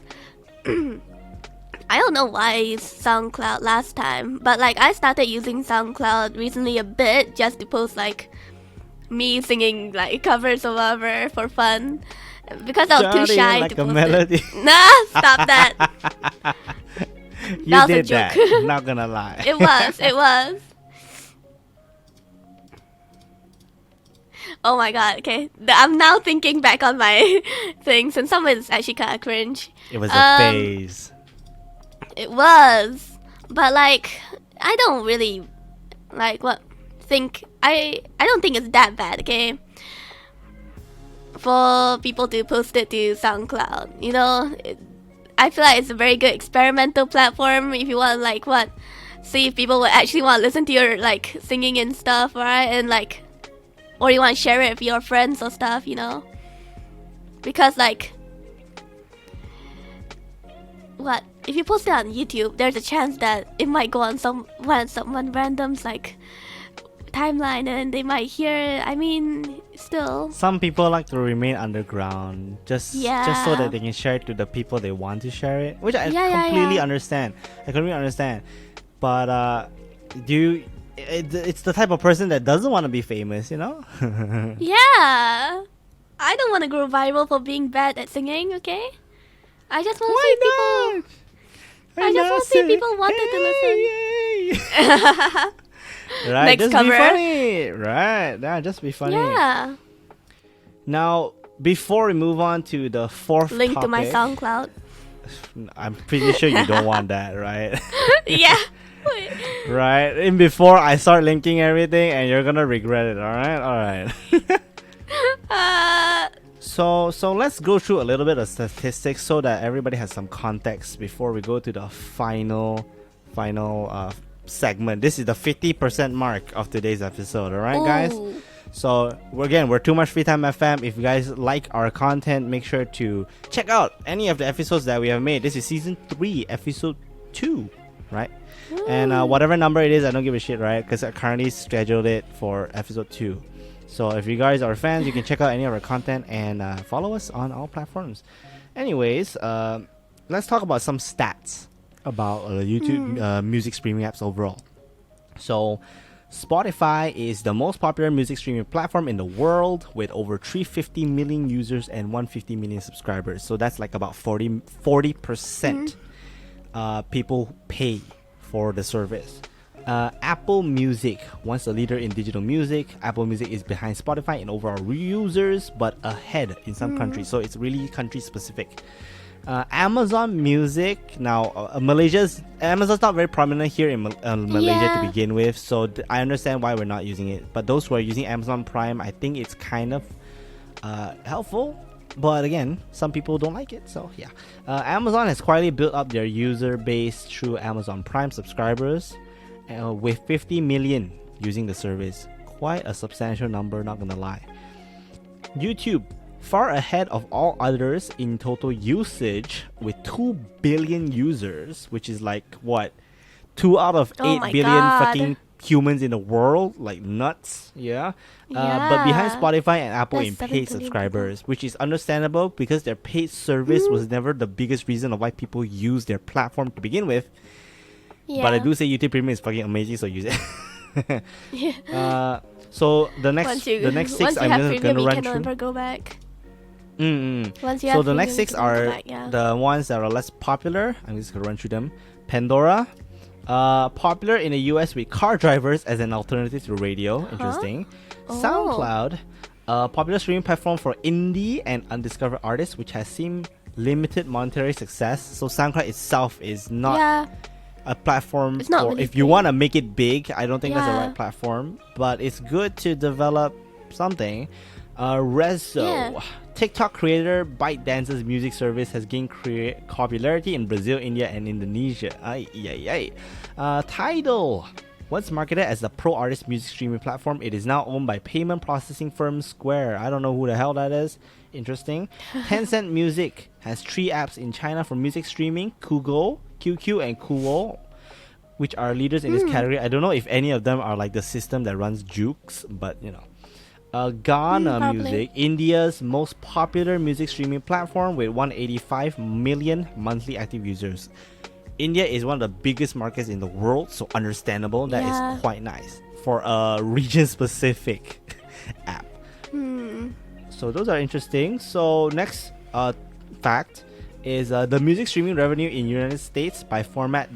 I don't know why I used SoundCloud last time, but like I started using SoundCloud recently a bit just to post like me singing like covers or whatever for fun, because I was too shy like to a post melody. it. Nah, stop that. You That was a did joke. that. Not gonna lie. It was. Oh my god, okay. I'm now thinking back on my things, and some of it's actually kind of cringe. It was a phase. It was. But like, I don't really I don't think it's that bad, okay? For people to post it to SoundCloud, you know? I feel like it's a very good experimental platform if you want see if people will actually want to listen to your like singing and stuff, right? And like, or you want to share it with your friends or stuff, you know? Because like, if you post it on YouTube, there's a chance that it might go on someone random's like timeline, and they might hear it. I mean, still. Some people like to remain underground, just so that they can share it to the people they want to share it, which I completely understand. I completely understand. But do you? It's the type of person that doesn't want to be famous, you know? Yeah. I don't want to go viral for being bad at singing, okay? I just want to see people. I just want to see people wanted to listen. Right, Next just cover. be funny. Right, yeah, just be funny. Yeah. Now, before we move on to the fourth Link topic, to my SoundCloud. I'm pretty sure you don't want that, right? Yeah. Right? And before I start linking everything, and you're gonna regret it. All right. So let's go through a little bit of statistics so that everybody has some context before we go to the final segment. This is the 50% mark of today's episode. All right, guys. So we're Too Much Free Time FM. If you guys like our content, make sure to check out any of the episodes that we have made. This is season 3, episode 2, right? And whatever number it is, I don't give a shit, right? Because I currently scheduled it for episode 2. So if you guys are fans, you can check out any of our content and follow us on all platforms. Anyways, let's talk about some stats about YouTube music streaming apps overall. So Spotify is the most popular music streaming platform in the world with over 350 million users and 150 million subscribers. So that's like about 40% people pay for the service. Apple Music, once a leader in digital music, Apple Music is behind Spotify in overall users, but ahead in some countries. So it's really country specific. Amazon Music, now Amazon's not very prominent here in Malaysia to begin with, so I understand why we're not using it. But those who are using Amazon Prime, I think it's kind of helpful. But again, some people don't like it, so yeah. Amazon has quietly built up their user base through Amazon Prime subscribers, with 50 million using the service. Quite a substantial number, not gonna lie. YouTube, far ahead of all others in total usage with 2 billion users, which is like what, 2 out of 8 billion fucking humans in the world, like nuts. But behind Spotify and Apple in paid subscribers, which is understandable because their paid service was never the biggest reason of why people use their platform to begin with. But I do say YouTube Premium is fucking amazing, so use it. So the next 6 I'm gonna run through. Never go back. So the next 6 are the ones that are less popular. I'm just gonna run through them. Pandora, popular in the US with car drivers as an alternative to radio. Interesting. SoundCloud, popular streaming platform for indie and undiscovered artists, which has seen limited monetary success. So SoundCloud itself is not a platform for really if you want to make it big. I don't think that's the right platform, but it's good to develop something. Rezo, TikTok creator ByteDance's music service has gained popularity in Brazil, India, and Indonesia. Tidal, once marketed as the pro artist music streaming platform, it is now owned by payment processing firm Square. I don't know who the hell that is. Interesting. Tencent Music has 3 apps in China for music streaming: Kugo, QQ, and Kuwo, which are leaders in this category. I don't know if any of them are like the system that runs Jukes, but you know. Gaana Music, India's most popular music streaming platform with 185 million monthly active users. India is one of the biggest markets in the world, so understandable. That is quite nice for a region-specific app. So those are interesting. So next fact is the music streaming revenue in United States by format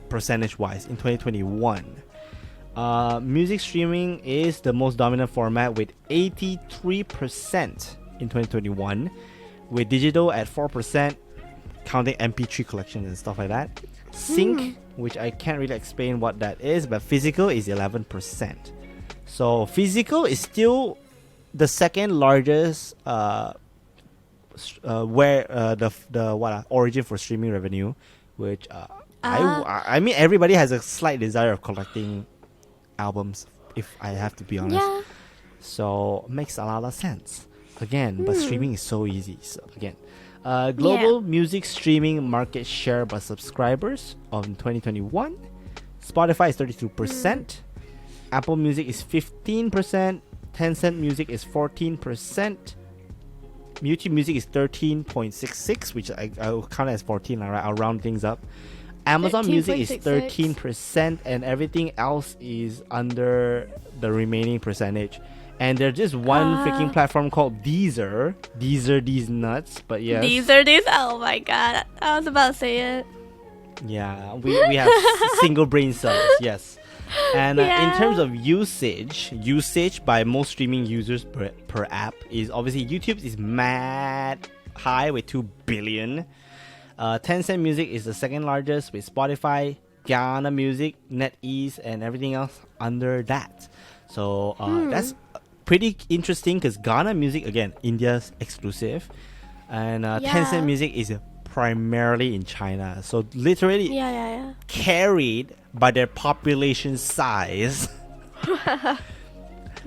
percentage-wise in 2021. Music streaming is the most dominant format with 83% in 2021, with digital at 4%, counting MP3 collections and stuff like that. Sync, which I can't really explain what that is, but physical is 11%. So physical is still the second largest origin for streaming revenue, which I mean everybody has a slight desire of collecting albums, if I have to be honest. So makes a lot of sense again, but streaming is so easy. So again, global music streaming market share by subscribers of 2021, Spotify is 32%, Apple Music is 15%, Tencent Music is 14%, YouTube Music is 13.66, which I'll count as 14. Alright, I'll round things up. Amazon Music is 13.66. 13%, and everything else is under the remaining percentage. And there's just one freaking platform called Deezer. Deezer, these nuts, but yes. These. Oh my god. I was about to say it. Yeah, we have single brain cells, yes. And in terms of usage by most streaming users per app is obviously YouTube is mad high with 2 billion. Tencent Music is the second largest with Spotify, Ghana Music, NetEase, and everything else under that. So that's pretty interesting because Ghana Music, again, India's exclusive. And Tencent Music is primarily in China. So literally carried by their population size.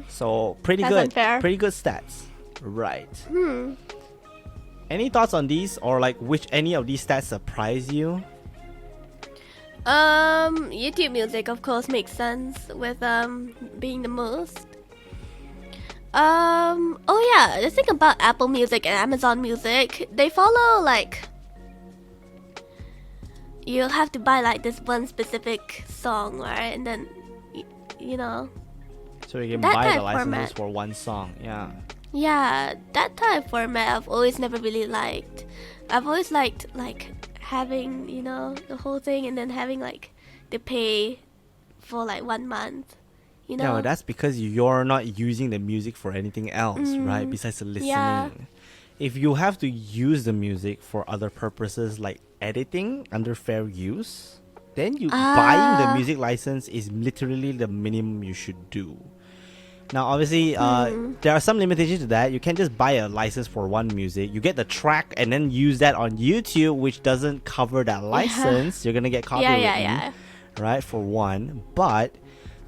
So pretty That's good. unfair. Pretty good stats. Right. Any thoughts on these, or like which any of these stats surprise you? YouTube Music of course makes sense with being the most. Oh yeah, just think about Apple Music and Amazon Music. They follow like you'll have to buy like this one specific song, right? And then you know. So you can That buy type the licenses format. for one song. Yeah. Yeah, that type of format I've always never really liked. I've always liked like having, you know, the whole thing and then having like the pay for like 1 month. You know? No, that's because you're not using the music for anything else, right? Besides the listening. Yeah. If you have to use the music for other purposes like editing under fair use, then buying the music license is literally the minimum you should do. Now, obviously, there are some limitations to that. You can't just buy a license for one music. You get the track and then use that on YouTube, which doesn't cover that license. You're gonna get copyrighted, right? For one, but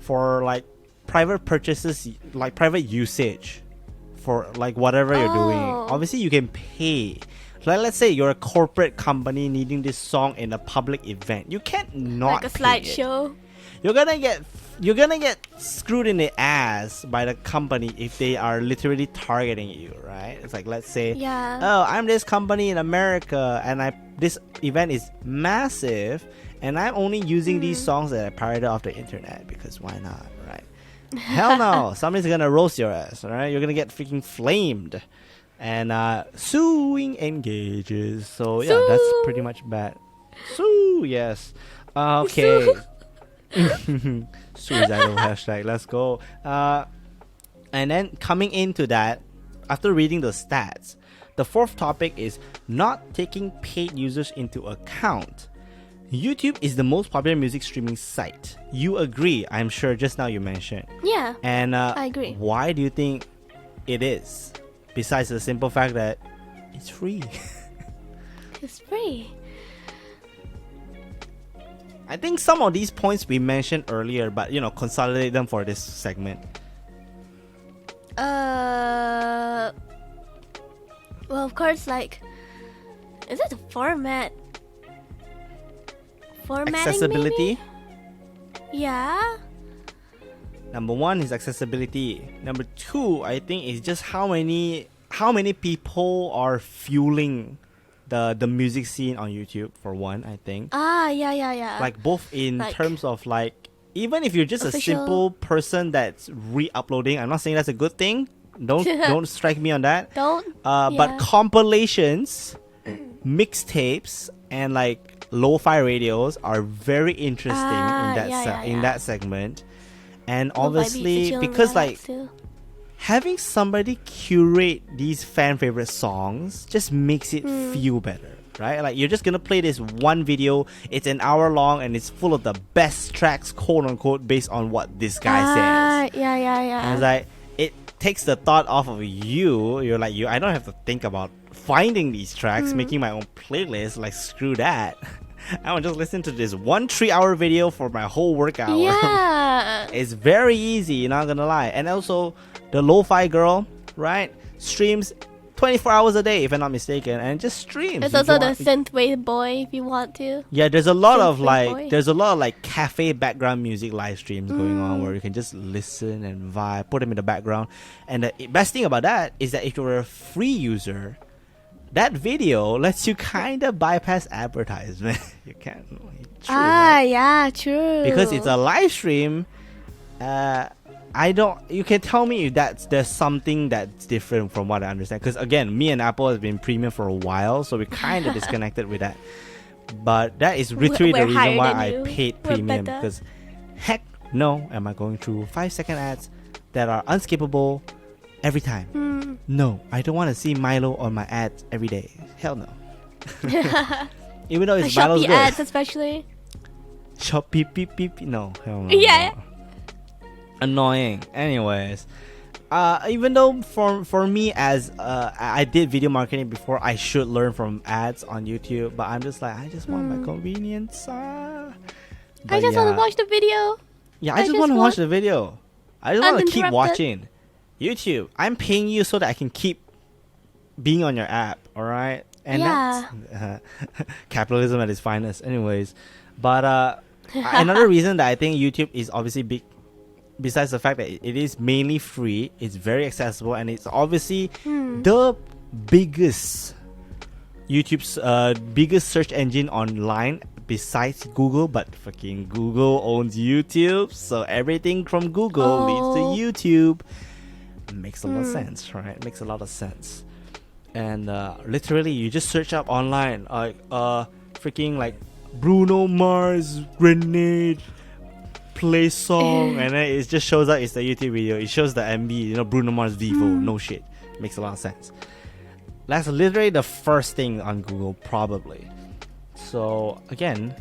for like private purchases, like private usage, for like whatever you're doing, obviously you can pay. Like, let's say you're a corporate company needing this song in a public event. You can't not like a pay it. slideshow. You're gonna get screwed in the ass by the company if they are literally targeting you, right? It's like, let's say, oh, I'm this company in America and this event is massive and I'm only using these songs that I pirated off the internet because why not, right? Hell no, somebody's gonna roast your ass, alright? You're gonna get freaking flamed. And suing engages. So yeah, that's pretty much bad. Sue, yes. Okay. Suicidal hashtag, let's go. And then coming into that, after reading the stats, the fourth topic is not taking paid users into account. YouTube is the most popular music streaming site. You agree, I'm sure, just now you mentioned. Yeah. And I agree. Why do you think it is? Besides the simple fact that it's free. It's free. I think some of these points we mentioned earlier, but consolidate them for this segment. Well, of course, like, is it the format? Formatting, Accessibility. maybe? Yeah. Number one is accessibility. Number two, I think, is just how many people are fueling the music scene on YouTube, for one, I think. Yeah. Like both in Like, terms of like, even if you're just a official- simple person that's re-uploading, I'm not saying that's a good thing. Don't strike me on that. Don't. But compilations, mixtapes, and like lo-fi radios are very interesting in that segment. And obviously, because like having somebody curate these fan favorite songs just makes it feel better, right? Like, you're just gonna play this one video, it's an hour long and it's full of the best tracks, quote unquote, based on what this guy says. Yeah. And it's like, it takes the thought off of you. You're like, I don't have to think about finding these tracks, making my own playlist. Like, screw that. I will just listen to this 1 3-hour video for my whole workout. Yeah. It's very easy, not gonna lie. And also, the lo-fi girl, right, streams 24 hours a day, if I'm not mistaken, and just streams. There's also the synthwave boy if you want to. Yeah, there's a lot of Synthwave boy. cafe background music live streams going on where you can just listen and vibe, put them in the background. And the best thing about that is that if you're a free user, that video lets you kind of bypass advertisement. You can't. True, Ah, right? yeah, true. Because it's a live stream. I don't. You can tell me if there's something that's different from what I understand. Because again, me and Apple has been premium for a while, so we're kind of disconnected with that. But that is literally the We're reason higher why than I you. paid We're premium. better. Because heck no, am I going through 5-second ads that are unskippable every time? No, I don't want to see Milo on my ads every day. Hell no. Even though it's Milo's Shopee good. ads, especially. Shop beep beep beep. No, hell no. Yeah. No. Annoying. Anyways, even though for me as I did video marketing before, I should learn from ads on YouTube, but I'm just like I just want my convenience. I But just want to watch the video. Yeah, I I just just want to watch want- the video. I just want to keep Uninterrupted. watching. YouTube, I'm paying you so that I can keep being on your app. All right, and Yeah. that's capitalism at its finest. Anyways, but another reason that I think YouTube is obviously big, besides the fact that it is mainly free, it's very accessible, and it's obviously the biggest YouTube's biggest search engine online besides Google. But fucking Google owns YouTube, so everything from Google leads to YouTube. Makes a lot of sense, right? Makes a lot of sense. And literally, you just search up online, like freaking like Bruno Mars grenade play song, and then it just shows up. It's the YouTube video. It shows the MV, Bruno Mars Vivo. No shit. Makes a lot of sense. That's literally the first thing on Google, probably. So again,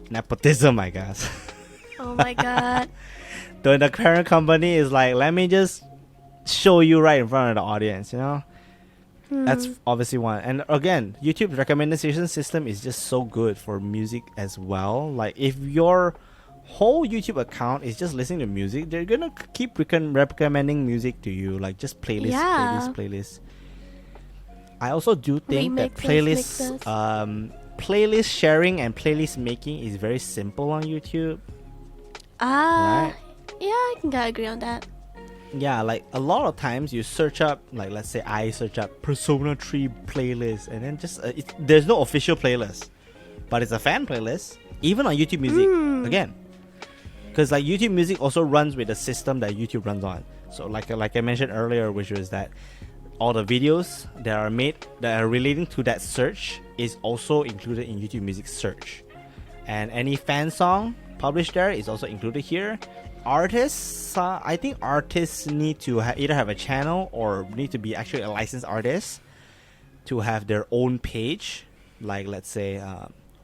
nepotism, I guess. Oh my god. The current company is like, let me just show you right in front of the audience, That's obviously one. And again, YouTube's recommendation system is just so good for music as well. Like if your whole YouTube account is just listening to music, they're gonna keep recommending music to you, like just playlist, Yeah. playlist. I also do think that Remixes, playlist sharing and playlist making is very simple on YouTube. Ah. Right. Yeah, I can agree on that. Yeah, like a lot of times you search up, like let's say I search up Persona 3 playlist, and then just there's no official playlist, but it's a fan playlist, even on YouTube Music. Again, because like YouTube Music also runs with the system that YouTube runs on. So like I mentioned earlier, which was that all the videos that are made that are relating to that search is also included in YouTube Music search, and any fan song published there is also included here. Artists, I think artists need to either have a channel or need to be actually a licensed artist to have their own page, like let's say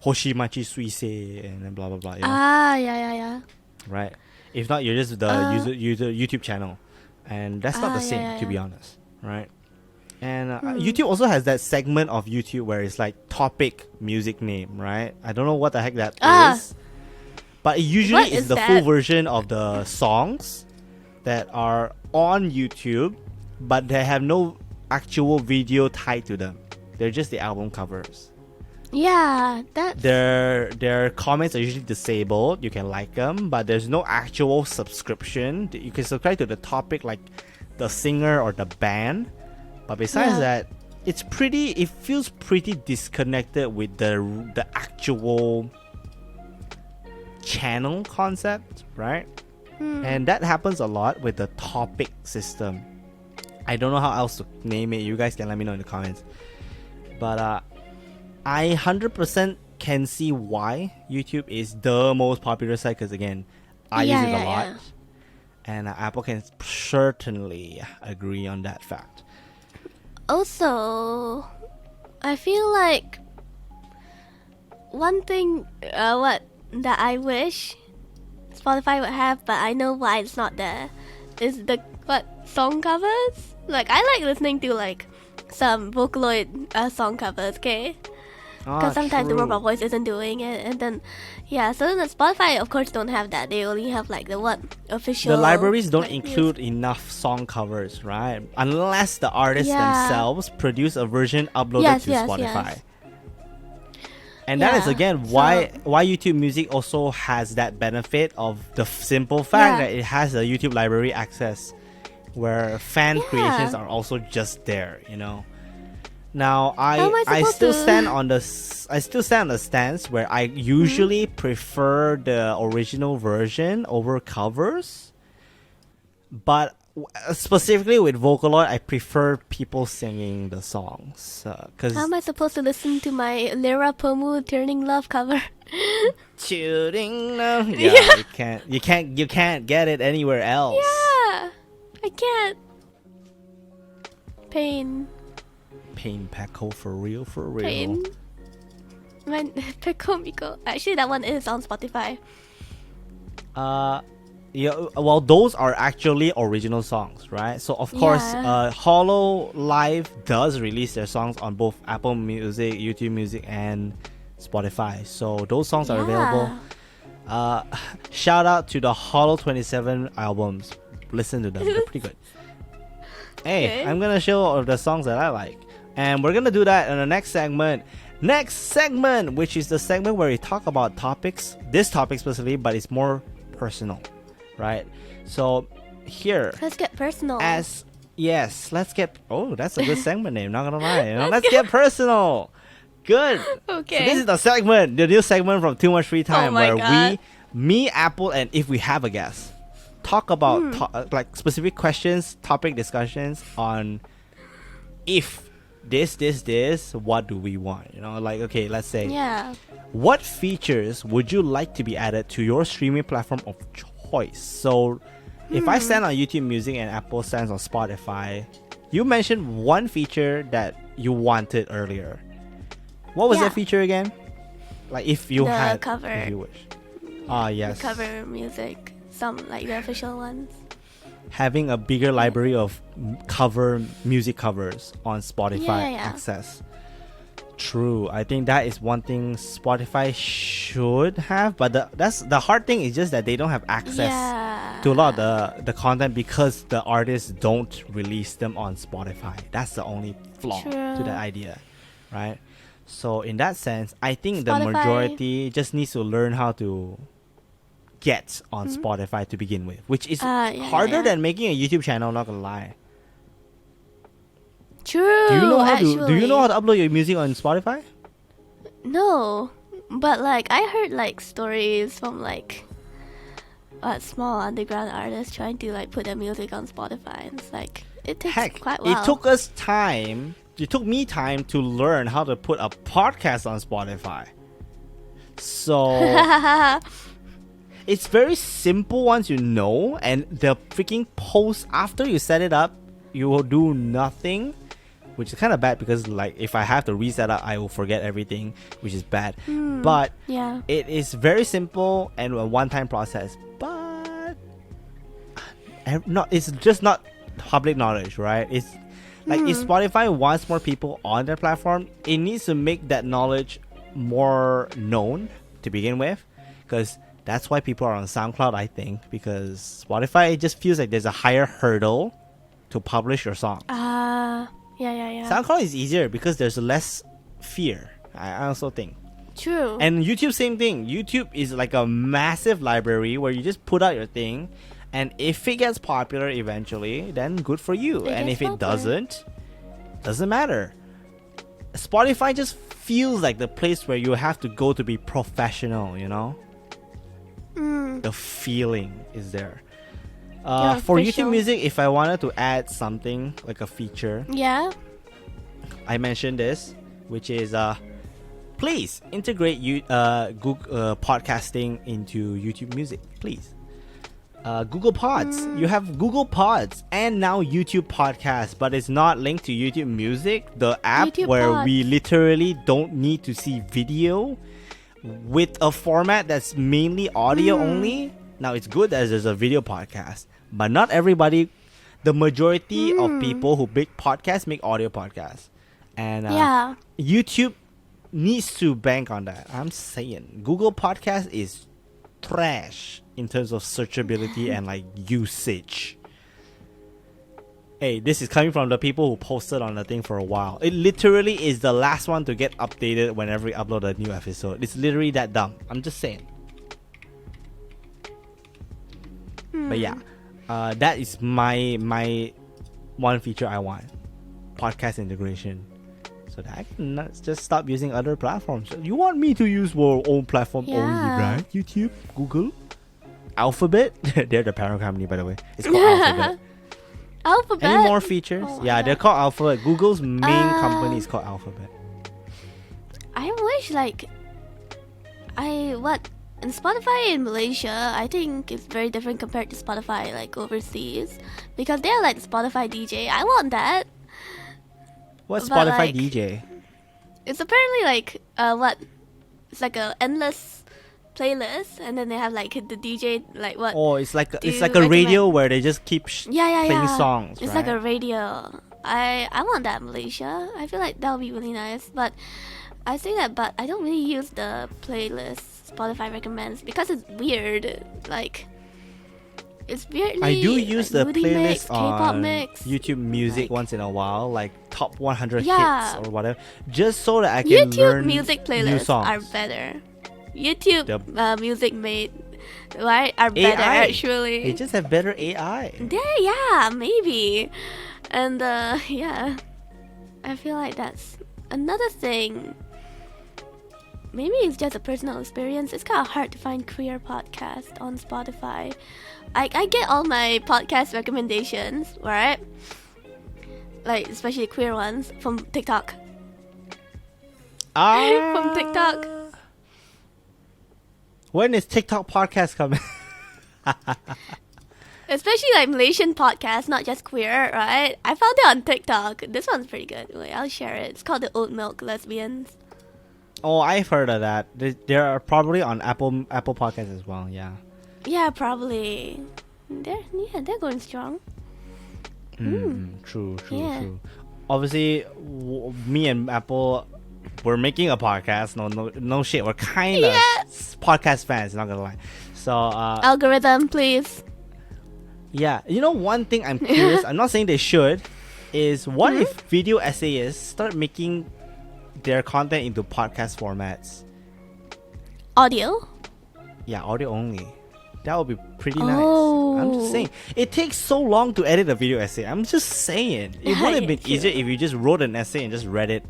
Hoshimachi Suisei and then blah blah blah. Ah, yeah. Right. If not, you're just the user YouTube channel, and that's not the same, yeah. to be honest. Right. And YouTube also has that segment of YouTube where it's like topic music name, right? I don't know what the heck that is. But it usually What is is the that? full version of the songs that are on YouTube, but they have no actual video tied to them. They're just the album covers. Yeah, that's... Their comments are usually disabled. You can like them, but there's no actual subscription. You can subscribe to the topic, like the singer or the band. But besides that, it feels pretty disconnected with the actual channel concept, right? And that happens a lot with the topic system. I don't know how else to name it. You guys can let me know in the comments. But I 100% can see why YouTube is the most popular site, because again, I use it a lot. Yeah. And Apple can certainly agree on that fact. Also, I feel like one thing that I wish Spotify would have, but I know why it's not there, is the song covers. Like I like listening to like some Vocaloid song covers, okay? Because sometimes the robot voice isn't doing it, and then so the Spotify of course don't have that. They only have like the official. The libraries don't like, include enough song covers, right? Unless the artists themselves produce a version uploaded to Spotify. Yes. And that is again why YouTube Music also has that benefit of the simple fact that it has a YouTube library access, where fan creations are also just there, Now How am I I supposed still to- stand on the stance where I usually prefer the original version over covers, but specifically with Vocaloid, I prefer people singing the songs because How am I supposed to listen to my Lyra Pomu Turning Love cover? shooting. Yeah, you can't get it anywhere else. Yeah, I can't. Pain. Pain Packo for real. Pain. Man, Peko Miko. Actually, that one is on Spotify. Yeah, well, those are actually original songs, right? So of course, Yeah. Hollow Live does release their songs on both Apple Music, YouTube Music, and Spotify. So those songs are available. Shout out to the Hollow 27 albums. Listen to them; they're pretty good. Hey, Okay. I'm gonna show the songs that I like, and we're gonna do that in the next segment. Next segment, which is the segment where we talk about topics, this topic specifically, but it's more personal, right? So here, Let's get personal. let's get. Oh, that's a good segment name. Not gonna lie, let's get personal. Good. Okay. So this is the segment, the new segment from Too Much Free Time, my where God. me, Apple, and if we have a guest, talk about like specific questions, topic discussions on if this, what do we want? Like, okay, let's say, Yeah. what features would you like to be added to your streaming platform of choice? So if I stand on YouTube Music and Apple stands on Spotify, you mentioned one feature that you wanted earlier. What was Yeah. that feature again? Like if you The had, cover. if you wish. Ah, yes. Cover music. Some like the official ones. Having a bigger library of music covers on Spotify Yeah. access. True. I think that is one thing Spotify should have, but that's the hard thing is just that they don't have access Yeah. to a lot of the content because the artists don't release them on Spotify. That's the only flaw to True. that idea, right? So in that sense, I think the Spotify- majority just needs to learn how to get on Spotify to begin with, which is harder than making a YouTube channel, not gonna lie. True. Do you know how to actually. upload your music on Spotify? No, but like I heard like stories from like small underground artists trying to like put their music on Spotify, and it's like it takes Heck, quite well. it took us time. It took me time to learn how to put a podcast on Spotify. So it's very simple once you know, and the freaking post after you set it up, you will do nothing, which is kind of bad because like if I have to reset up, I will forget everything, which is bad. But yeah. it is very simple and a one-time process. But it's just not public knowledge, right? It's like if Spotify wants more people on their platform, it needs to make that knowledge more known to begin with, because that's why people are on SoundCloud, I think, because Spotify just feels like there's a higher hurdle to publish your song. Yeah. SoundCloud is easier because there's less fear, I also think. True. And YouTube, same thing. YouTube is like a massive library where you just put out your thing, and if it gets popular eventually, then good for you. And if it doesn't matter. Spotify just feels like the place where you have to go to be professional, The feeling is there. Yeah, for official. YouTube Music, if I wanted to add something like a feature, Yeah. I mentioned this, which is please integrate Google podcasting into YouTube Music, please. Google Pods, you have Google Pods and now YouTube Podcasts, but it's not linked to YouTube Music, the app YouTube where Pods. we literally don't need to see video with a format that's mainly audio only. Now it's good that there's a video podcast, but not everybody. The majority of people who make podcasts make audio podcasts, and Yeah. YouTube needs to bank on that. I'm saying Google Podcast is trash in terms of searchability and like usage. Hey, this is coming from the people who posted on the thing for a while. It literally is the last one to get updated whenever we upload a new episode. It's literally that dumb. I'm just saying. But yeah, that is my one feature I want. Podcast integration. so that I can not just stop using other platforms. You want me to use our own platform only, Yeah. right? YouTube, Google, Alphabet. They're the parent company, by the way. It's called Alphabet. Alphabet. Any more features? Oh my Yeah, they're God. called Alphabet. Google's main company is called Alphabet. I wish in Spotify in Malaysia, I think it's very different compared to Spotify like overseas, because they're like Spotify DJ. I want that. What's But, Spotify like, DJ? It's apparently like it's like a endless playlist, and then they have like the DJ like what? Oh, it's like do it's you like a radio recommend? where they just keep playing songs, It's right? like a radio. I want that in Malaysia. I feel like that would be really nice. But I say that, but I don't really use the playlist Spotify recommends because it's weird. Like it's weirdly. I do use the moody playlist mix, K-pop on mix. YouTube Music Like- once in a while, like top 100 Yeah. hits or whatever, just so that I can YouTube learn music new playlists songs. are better. YouTube The- music made right are better AI. actually. They just have better AI. Yeah, maybe. And yeah, I feel like that's another thing. Maybe it's just a personal experience. It's kind of hard to find queer podcasts on Spotify. I get all my podcast recommendations, right? Like especially queer ones from TikTok. From TikTok. When is TikTok podcast coming? Especially like Malaysian podcasts, not just queer, right? I found it on TikTok. This one's pretty good. Wait, I'll share it. It's called the Oat Milk Lesbians. Oh, I've heard of that. They are probably on Apple Podcasts as well. Yeah. Yeah, probably. They're going strong. True. Yeah. Obviously, me and Apple, we're making a podcast. No shit. We're kind of podcast fans. Not gonna lie. So Algorithm, please. yeah, you know, one thing I'm curious. I'm not saying they should. Is what if video essayists start making their content into podcast formats? Audio. Yeah, audio only. That would be pretty nice. Oh. I'm just saying. It takes so long to edit a video essay. I'm just saying. It would have been Yeah, easier if you just wrote an essay and just read it.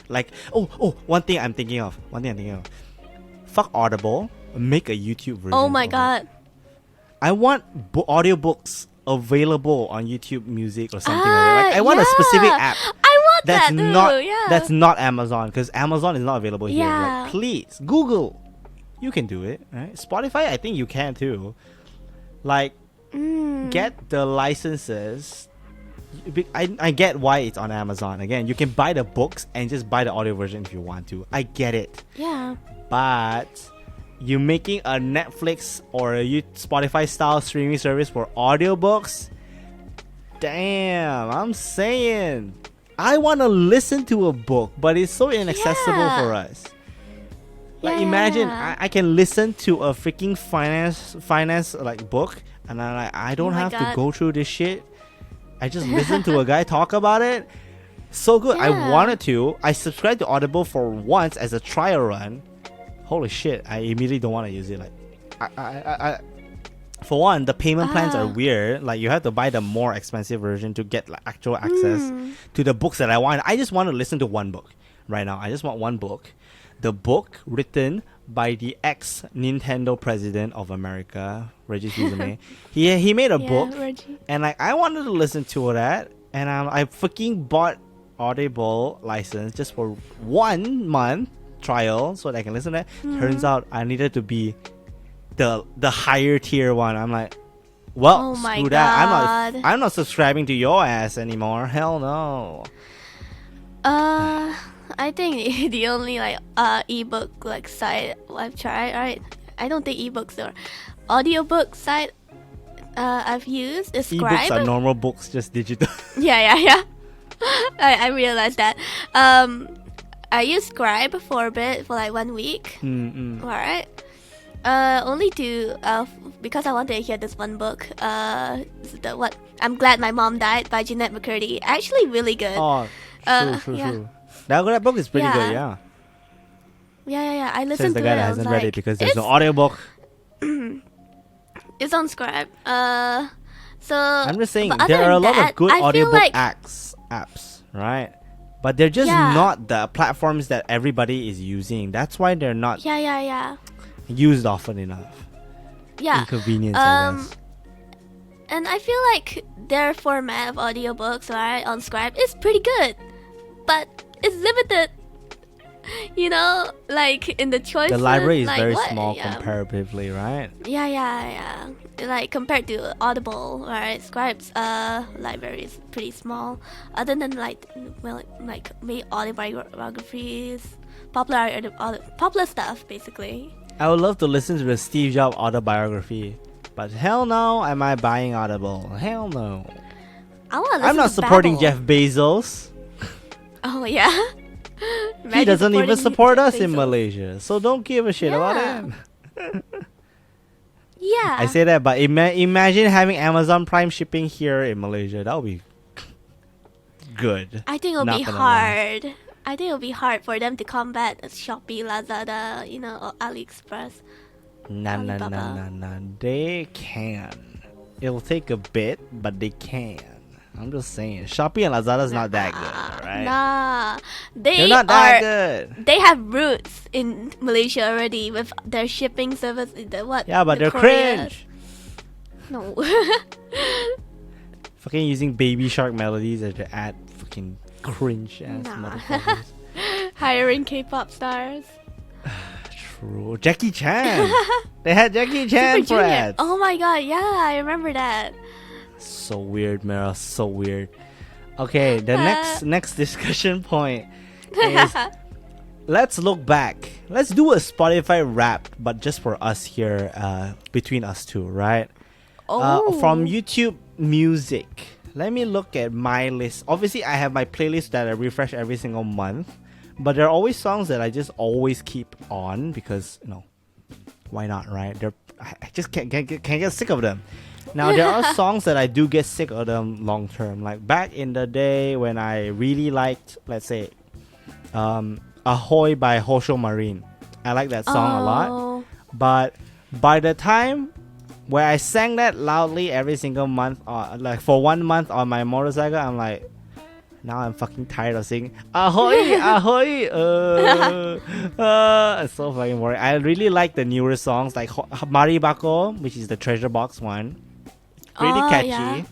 Like, one thing I'm thinking of. Fuck Audible. Make a YouTube version. Oh my of it. god. I want audiobooks available on YouTube Music or something like that. Like, I want a specific app. I want That's that too. not Yeah. that's not Amazon, because Amazon is not available here. Yeah. Like, please, Google, you can do it, right? Spotify, I think you can too. Like, get the licenses. I get why it's on Amazon. Again, you can buy the books and just buy the audio version if you want to. I get it, Yeah. but you making a Netflix or a Spotify style streaming service for audiobooks? Damn, I'm saying. I want to listen to a book, but it's so inaccessible Yeah. for us. Like, Yeah. imagine I can listen to a freaking finance like book, and I don't Oh my have God. to go through this shit. I just listen to a guy talk about it. So good. I Yeah. wanted to. I subscribed to Audible for once as a trial run. Holy shit! I immediately don't want to use it. Like, I for one, the payment plans are weird. Like, you have to buy the more expensive version to get like actual access to the books that I want. I just want to listen to one book right now. I just want one book. The book written by the ex-Nintendo president of America, Reggie Fils-Aimé. he made a book, Reggie. and like I wanted to listen to that, and I freaking bought Audible license just for 1 month trial so that I can listen to it. Turns out I needed to be the higher tier one. I'm like, well, Oh my screw that. God. I'm not subscribing to your ass anymore. Hell no. I think the only like ebook like site I've tried, right? I don't think ebooks or audiobook site I've used is Scribe. Ebooks are normal books, just digital. Yeah. I realized that. I used Scribe for a bit, for like 1 week. Alright. Only to because I wanted to hear this one book. I'm Glad My Mom Died by Jeanette McCurdy. Actually, really good. Oh, true. Yeah. That book is pretty Yeah. good, yeah. Yeah. I listened Says the to guy it. that I was hasn't read it like, because there's no audiobook. It's on Scribe. So I'm just saying, but other there are a than lot that, of good I feel audiobook like apps, right? but they're just Yeah. not the platforms that everybody is using. That's why they're not Yeah. used often enough. Yeah. Inconvenience, I guess. And I feel like their format of audiobooks, right, on Scribe is pretty good, but it's limited. You know, like in the choices. The library is like, very what? small Yeah. comparatively, right? Yeah. Like compared to Audible, right? Scribe's library is pretty small. Other than like maybe autobiographies, popular stuff, basically. I would love to listen to the Steve Jobs autobiography, but hell no, am I buying Audible? Hell no. I want to listen I'm not to supporting Babel. Jeff Bezos. Oh yeah. He Imagine doesn't even supporting support Jeff us in Bezos. Malaysia, so don't give a shit about Yeah. him. Yeah. I say that, but imagine having Amazon Prime shipping here in Malaysia. That would be good. I think it'll Not be gonna lie. hard. I think it'll be hard for them to combat Shopee, Lazada, or AliExpress. Nah. They can. It'll take a bit, but they can. I'm just saying. Shopee and Lazada's not that good, alright? Nah, They're not that good. They have roots in Malaysia already with their shipping service. Yeah, but the they're courier. cringe. No. Fucking using Baby Shark melodies as to add fucking cringe ass Nah. motherfuckers. Hiring K-pop stars. True. Jackie Chan. They had Jackie Chan Super for Junior. ads. Oh my god, yeah, I remember that. So weird, Meryl. So weird. Okay, the next discussion point is let's look back. Let's do a Spotify rap, but just for us here, between us two, right? Oh. From YouTube Music. Let me look at my list. Obviously, I have my playlist that I refresh every single month, but there are always songs that I just always keep on because why not, right? I just can't get sick of them. Now there are songs that I do get sick of them long term. Like back in the day when I really liked, let's say, Ahoy by Hosho Marine. I like that song a lot. But by the time where I sang that loudly every single month, like for 1 month on my motorcycle, I'm like, now I'm fucking tired of singing Ahoy, Ahoy. It's so fucking boring. I really like the newer songs like Maribako, which is the treasure box one. Really catchy. Yeah.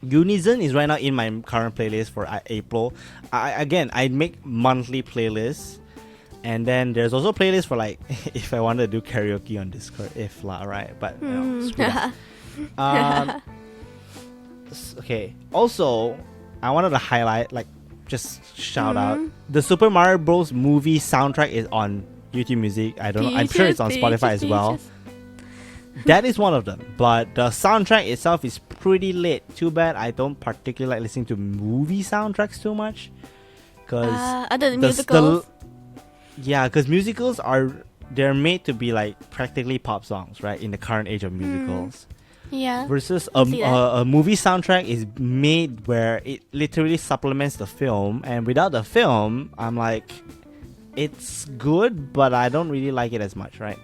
Unison is right now in my current playlist for April. I make monthly playlists, and then there's also playlists for like if I want to do karaoke on Discord, if lah, right? But screw that. Okay. Also, I wanted to highlight, like, just shout out the Super Mario Bros. Movie soundtrack is on YouTube Music. I don't know. I'm sure it's on Spotify as well. That is one of them, but the soundtrack itself is pretty lit. Too bad I don't particularly like listening to movie soundtracks too much, because other than musicals. Because musicals they're made to be like practically pop songs, right? In the current age of musicals, versus a movie soundtrack is made where it literally supplements the film, and without the film, I'm like, it's good, but I don't really like it as much, right?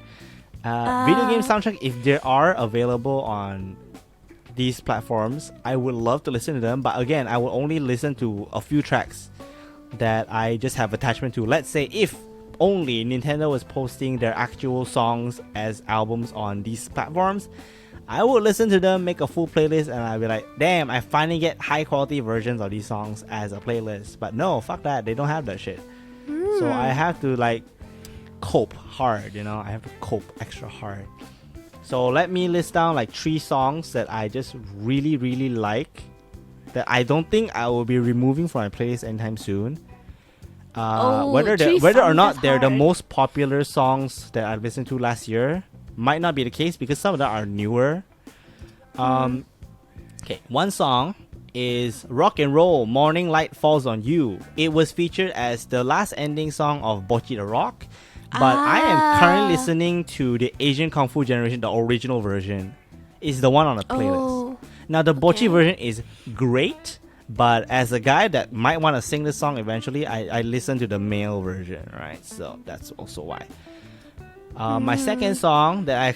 Video game soundtrack, if they are available on these platforms, I would love to listen to them, but again, I will only listen to a few tracks that I just have attachment to. Let's say if only Nintendo was posting their actual songs as albums on these platforms, I would listen to them, make a full playlist, and I'd be like, damn, I finally get high quality versions of these songs as a playlist. But no, fuck that, they don't have that shit. So I have to like cope hard, I have to cope extra hard. So let me list down like 3 songs that I just really, really like, that I don't think I will be removing from my playlist anytime soon. Whether or not they're the most popular songs that I listened to last year might not be the case, because some of them are newer. Okay, one song is Rock and Roll Morning Light Falls on You. It was featured as the last ending song of Bocchi the Rock, but I am currently listening to the Asian Kung Fu Generation, the original version. It's the one on the playlist. Now the Bocchi version is great, but as a guy that might want to sing the song eventually, I listen to the male version, right? So that's also why. My second song that I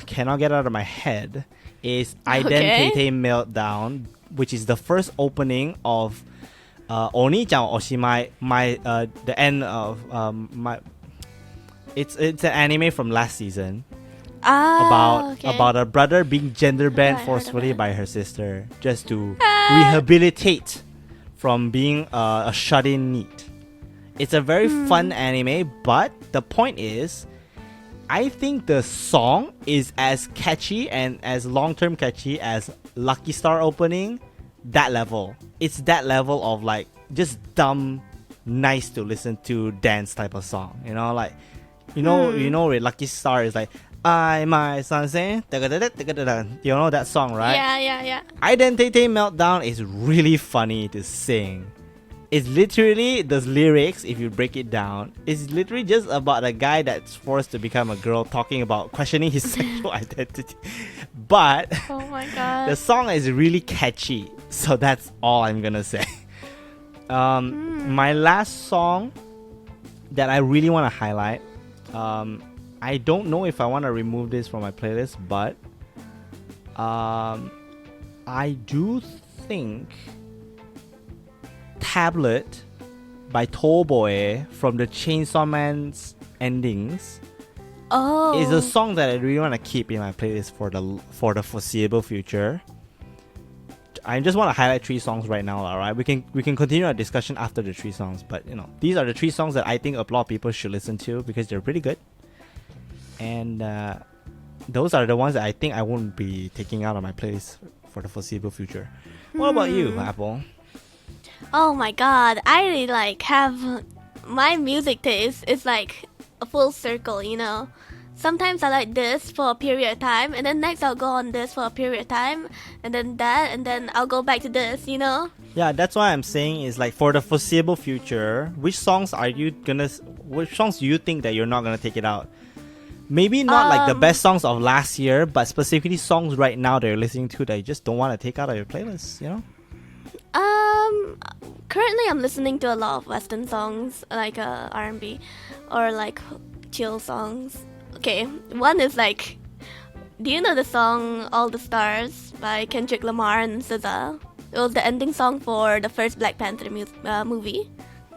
cannot get out of my head is Identity Meltdown, which is the first opening of Oni 讲 Oshimai, the end of my. It's an anime from last season about a brother being gender banned forcefully by her sister just to rehabilitate from being a shut-in NEET. It's a very fun anime, but the point is, I think the song is as catchy and as long-term catchy as Lucky Star opening. That level. It's that level of like just dumb, nice to listen to dance type of song. You know, like you know where Lucky Star is like I my sensei. You know that song, right? Yeah. Identity Meltdown is really funny to sing. It's literally the lyrics, if you break it down, it's literally just about a guy that's forced to become a girl talking about questioning his sexual identity. But Oh my god. the song is really catchy. So that's all I'm gonna say. My last song that I really want to highlight, I don't know if I want to remove this from my playlist, but I do think Tablet by Tallboy from the Chainsaw Man's endings is a song that I really want to keep in my playlist for the foreseeable future. I just want to highlight 3 songs right now, alright? We can continue our discussion after the 3 songs, but you know, these are the 3 songs that I think a lot of people should listen to because they're pretty good. And those are the ones that I think I won't be taking out of my playlist for the foreseeable future. What about you, Apple? Oh my god, I really like have my music taste is like a full circle, you know. Sometimes I like this for a period of time, and then next I'll go on this for a period of time, and then that, and then I'll go back to this, you know. Yeah, that's why I'm saying is like for the foreseeable future, which songs do you think that you're not gonna take it out? Maybe not like the best songs of last year, but specifically songs right now that you're listening to that you just don't want to take out of your playlist, you know? Currently I'm listening to a lot of Western songs, like R&B, or like chill songs. Okay, one is like, do you know the song All the Stars by Kendrick Lamar and SZA? It was the ending song for the first Black Panther movie.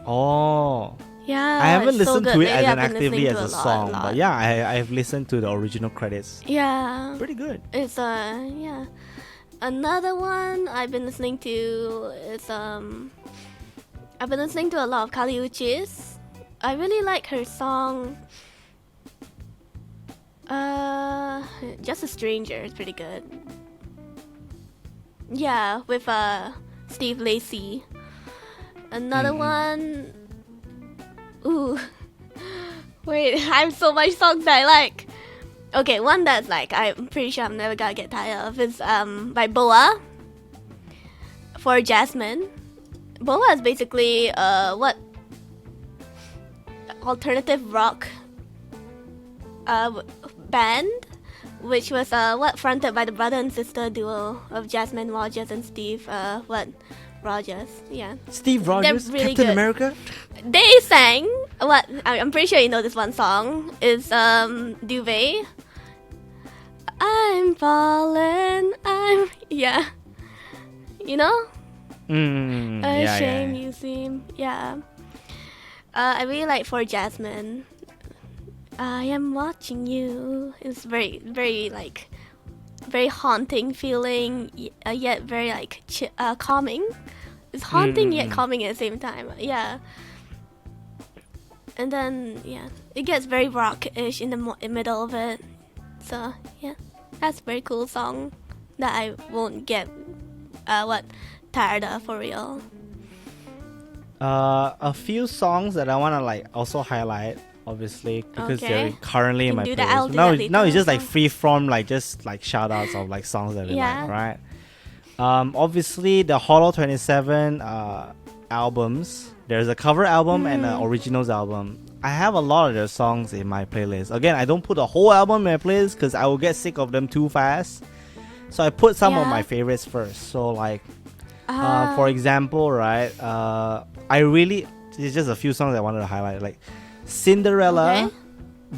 Oh. Yeah, I haven't listened to it as I've an been actively listening as to a song, lot. but yeah, I've listened to the original credits. Yeah. Pretty good. It's yeah. Another one I've been listening to is I've been listening to a lot of Kali Uchis. I really like her song Just a Stranger. It's pretty good. Yeah, with Steve Lacy. Another one. Ooh. Wait, I have so much songs that I like. Okay, one that's like I'm pretty sure I'm never gonna get tired of is by Boa for Jasmine. Boa is basically what alternative rock band, which was what fronted by the brother and sister duo of Jasmine Rogers and Steve Rogers. Yeah, Steve Rogers, really Captain good. America. They sang what I'm pretty sure you know this one song is Duvet. I'm falling. Yeah. You know? Yeah, Shame yeah. you seem. Yeah. I really like For Jasmine. I am watching you. It's very, very like, very haunting feeling, yet very like calming. It's haunting yet calming at the same time. Yeah. And then yeah, it gets very rock-ish in the middle of it. So yeah, that's a very cool song that I won't get tired of for real. A few songs that I want to like also highlight, obviously, because they're currently in my playlist. Now it's just like free from like just like shout outs of like songs that we like, right? Obviously the Hollow 27 albums. There's a cover album and an originals album. I have a lot of their songs in my playlist. Again, I don't put the whole album in my playlist because I will get sick of them too fast. So I put some of my favorites first. So like, for example, right? There's just a few songs I wanted to highlight. Like Cinderella,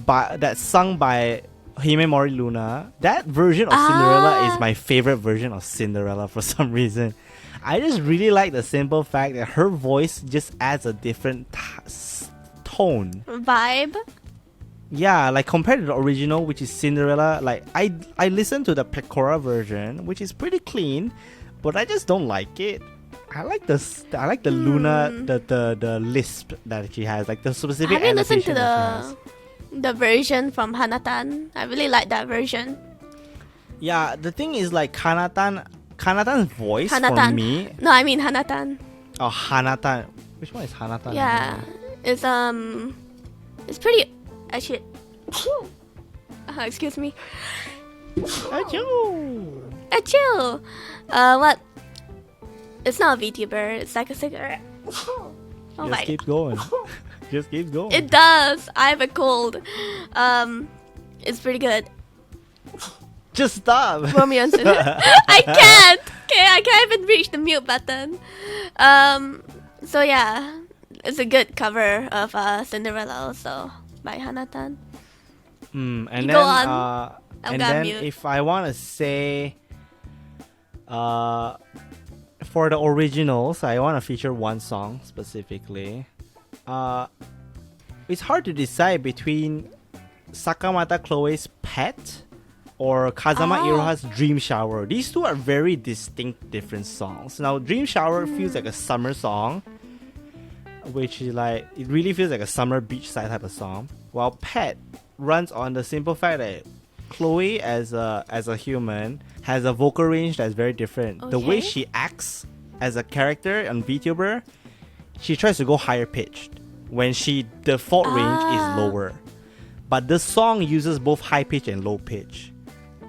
that's sung by Hime Mori Luna. That version of Cinderella is my favorite version of Cinderella for some reason. I just really like the simple fact that her voice just adds a different tone. Vibe. Yeah, like compared to the original, which is Cinderella, like I listened to the Pecora version, which is pretty clean, but I just don't like it. I like the Luna, the lisp that she has, like the specific. Have you listened to annotation the version from Hanatan? I really like that version. Yeah, the thing is like Kanatan's voice for Hanatan. me. No, I mean Hanatan. Oh, Hanatan. Which one is Hanatan? Yeah, it's pretty. Actually, excuse me. Achoo! Achoo! What? It's not a VTuber. It's like a cigarette. Oh Just my! keep going. Just keep going. It does. I have a cold. It's pretty good. Just stop. Romeo and Juliet. I can't. Okay, I can't even reach the mute button. So yeah, it's a good cover of Cinderella also by Hanatan. And You then go on. and got then mute. if I want to say for the originals, I want to feature one song specifically. It's hard to decide between Sakamata Chloe's Pet or Kazama Iroha's Dream Shower. These two are very distinct different songs. Now Dream Shower feels like a summer song, which is like, it really feels like a summer beachside type of song, while Pet runs on the simple fact that Chloe as a human has a vocal range that's very different. The way Okay. she acts as a character on VTuber, she tries to go higher pitched when she default range is lower. But the song uses both high pitch and low pitch.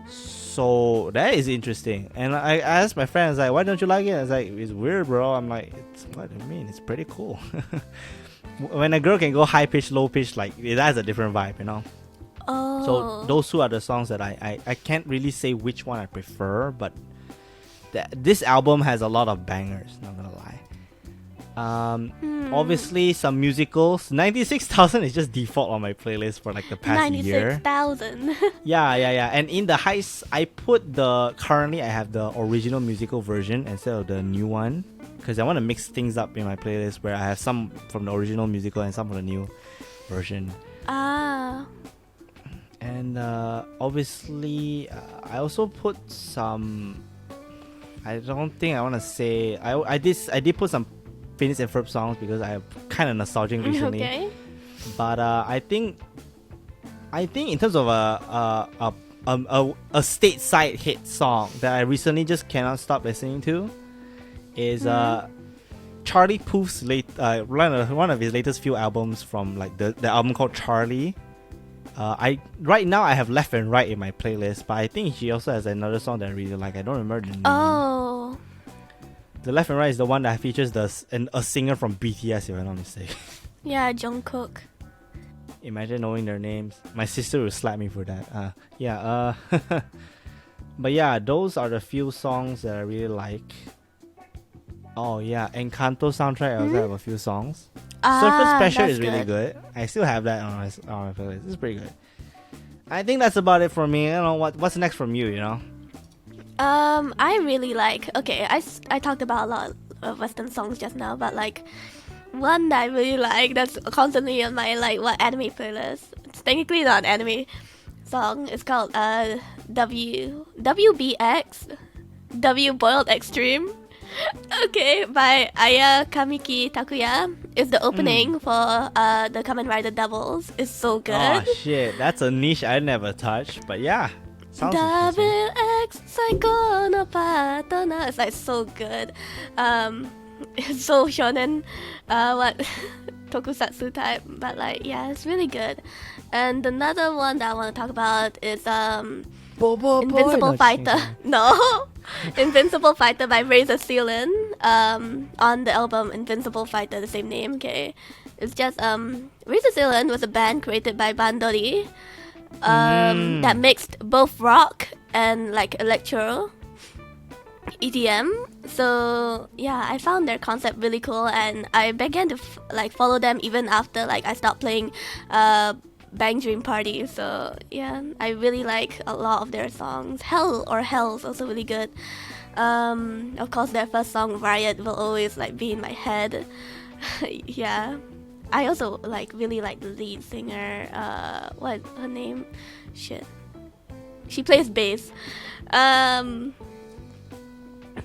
So that is interesting. And I asked my friend, I was like, why don't you like it? I was like, it's weird, bro. I'm like, what do you mean? It's pretty cool. When a girl can go high pitch, low pitch, like it has a different vibe, you know? Oh. So those two are the songs that I can't really say which one I prefer, but this album has a lot of bangers, not gonna lie. Obviously some musicals. 96,000 is just default on my playlist for like the past year. 96,000. Yeah. And in the heist, I put currently I have the original musical version instead of the new one, because I want to mix things up in my playlist where I have some from the original musical and some from the new version. And obviously I also put some, I don't think I want to say, I did put some Phineas and Ferb songs because I am kind of nostalgic recently. Okay. But I think in terms of a stateside hit song that I recently just cannot stop listening to is Charlie Puth's one of his latest few albums from like the album called Charlie. Right now I have Left and Right in my playlist, but I think he also has another song that I really like. I don't remember the name. Oh. The Left and Right is the one that features a singer from BTS, if I'm not mistaken. Yeah, Jungkook. Imagine knowing their names. My sister would slap me for that. But yeah, those are the few songs that I really like. Oh yeah, Encanto soundtrack, I also have a few songs. Surface Special that's is really good. I still have that on my playlist. It's pretty good. I think that's about it for me. I don't know what's next from you, you know? I really like. Okay, I talked about a lot of Western songs just now, but like one that I really like that's constantly on my like anime playlist. It's technically not an anime song. It's called WBX W Boiled Extreme. Okay, by Aya Kamiki Takuya. It's the opening for the Kamen Rider Doubles. It's so good. Oh shit, that's a niche I never touched, but yeah. Sounds interesting. Double X Psycho no Partner. It's like so good. It's so shonen, tokusatsu type, but like yeah, it's really good. And another one that I want to talk about is Invincible Fighter. No, Invincible Fighter by Razor Sealan. On the album Invincible Fighter, the same name. Okay, it's just Razor Sealan was a band created by Bandori. That mixed both rock and like electro EDM. So yeah, I found their concept really cool, and I began to follow them even after like I stopped playing Bang Dream Party. So yeah, I really like a lot of their songs. Hell is also really good. Of course, their first song, Riot, will always like be in my head. Yeah. I also like really like the lead singer. What her name? Shit. She plays bass.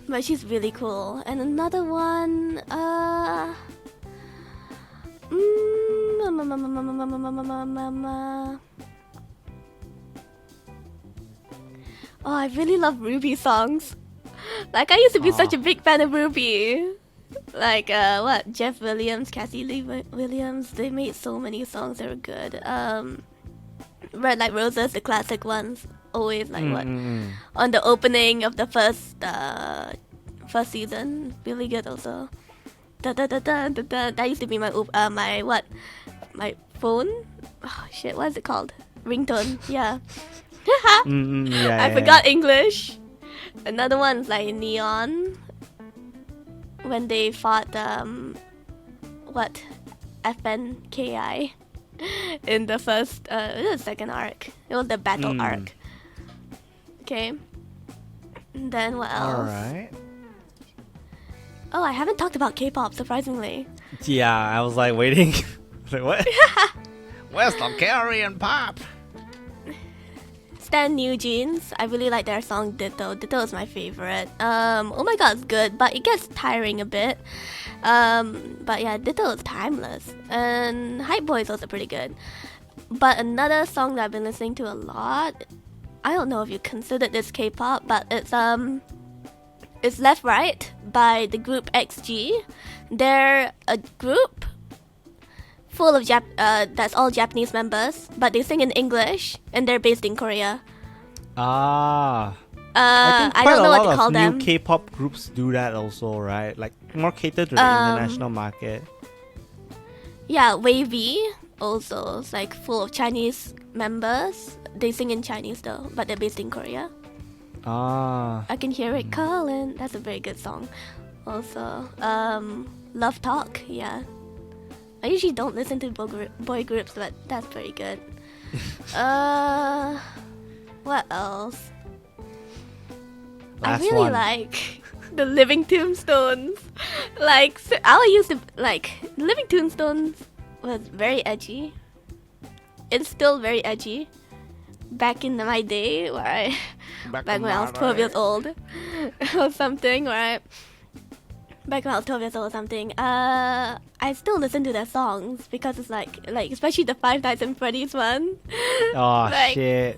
But she's really cool. And another one, oh, I really love Ruby songs. Like I used to be such a big fan of Ruby. Like what? Jeff Williams, Cassie Lee Williams. They made so many songs that were good. Red Like Roses, the classic ones. Always like what on the opening of the first season, really good also. That used to be my my phone. Oh shit, what is it called? Ringtone. Yeah. I forgot English. Another one's like Neon. When they fought FNKI in the first it was the second arc. It was the battle arc. Okay. And then what else? Alright. Oh, I haven't talked about K-pop, surprisingly. Yeah, I was like waiting. Like what? Where's the Korean pop? Stan New Jeans. I really like their song Ditto. Ditto is my favorite. Oh my god, it's good, but it gets tiring a bit. But yeah, Ditto is timeless. And Hype Boy is also pretty good. But another song that I've been listening to a lot, I don't know if you consider this K-pop, but it's Left Right by the group XG. They're a group full of that's all Japanese members, but they sing in English and they're based in Korea. I think I quite don't know a what lot to call of them. new K-pop groups do that also, right? Like more catered to the international market. Yeah, Wavy also. It's like full of Chinese members. They sing in Chinese though, but they're based in Korea. I Can Hear It Calling. That's a very good song. Also, Love Talk. Yeah, I usually don't listen to boy groups, but that's pretty good. What else? I really like the Living Tombstones. Like I used to like Living Tombstones was very edgy. It's still very edgy. Back in my day, where back when I was 12 years old, or something, right? Back when I was 12 years old or something, I still listen to their songs because it's like especially the Five Nights at Freddy's one. Oh like, shit!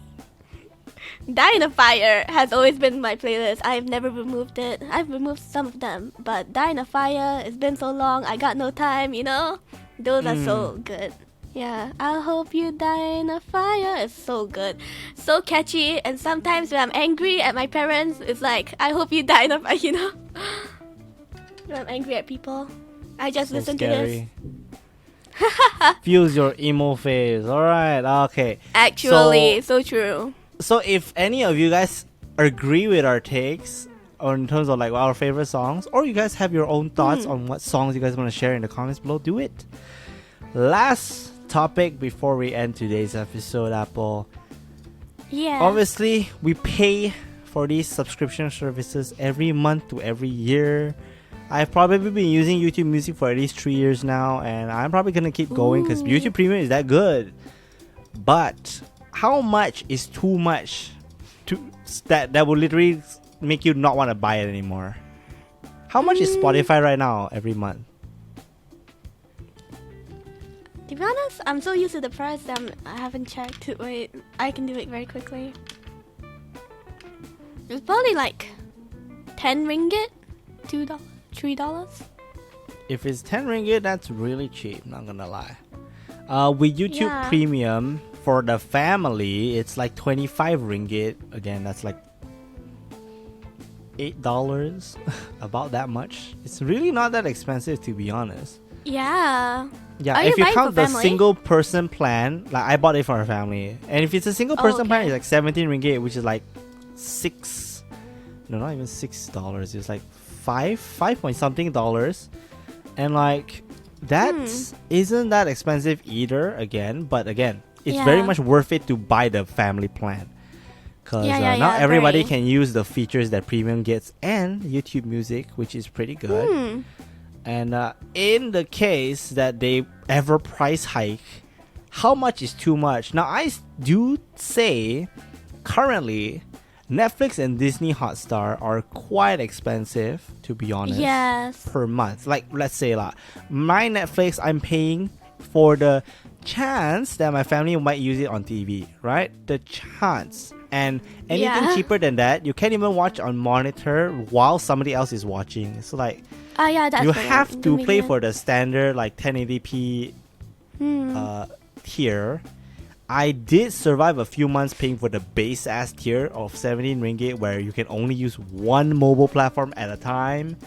Die in a Fire has always been my playlist. I've never removed it. I've removed some of them, but Die in a Fire, it's been so long, I got no time, you know? Those are so good. Yeah, I hope you die in a fire. It's so good. So catchy, and sometimes when I'm angry at my parents, it's like, I hope you die in a fire, you know? When I'm angry at people, I just So listen scary. to this. Fuse your emo phase. Alright, okay. Actually, so true. So if any of you guys agree with our takes or in terms of like our favorite songs, or you guys have your own thoughts on what songs you guys want to share in the comments below, do it. Last topic before we end today's episode, Apple. Yeah. Obviously, we pay for these subscription services every month to every year. I've probably been using YouTube Music for at least 3 years now, and I'm probably gonna keep going because YouTube Premium is that good. But how much is too much that will literally make you not want to buy it anymore? How much is Spotify right now every month? To be honest, I'm so used to the price that I haven't checked. Wait, I can do it very quickly. It's probably like 10 ringgit, $2, $3. If it's 10 ringgit, that's really cheap, not gonna lie. With YouTube Premium for the family, it's like 25 ringgit. Again, that's like $8, about that much. It's really not that expensive, to be honest. Yeah. Yeah, Are if you buying count for the family? single person plan, like I bought it for our family, and if it's a single person plan, it's like 17 ringgit, which is like not even $6. It's like five point something dollars, and like that isn't that expensive either. Again, but again, it's very much worth it to buy the family plan. Because Yeah, not everybody very. can use the features that Premium gets and YouTube Music, which is pretty good. And in the case that they ever price hike, how much is too much? Now, do say currently Netflix and Disney Hotstar are quite expensive, to be honest. Yes. Per month. Like, let's say my Netflix, I'm paying for the chance that my family might use it on TV, right? The chance. And anything Yeah. cheaper than that, you can't even watch on monitor while somebody else is watching. So like, Yeah, that's you the have to pay inconvenient. for the standard like 1080p tier. I did survive a few months paying for the base ass tier of 17 ringgit where you can only use one mobile platform at a time,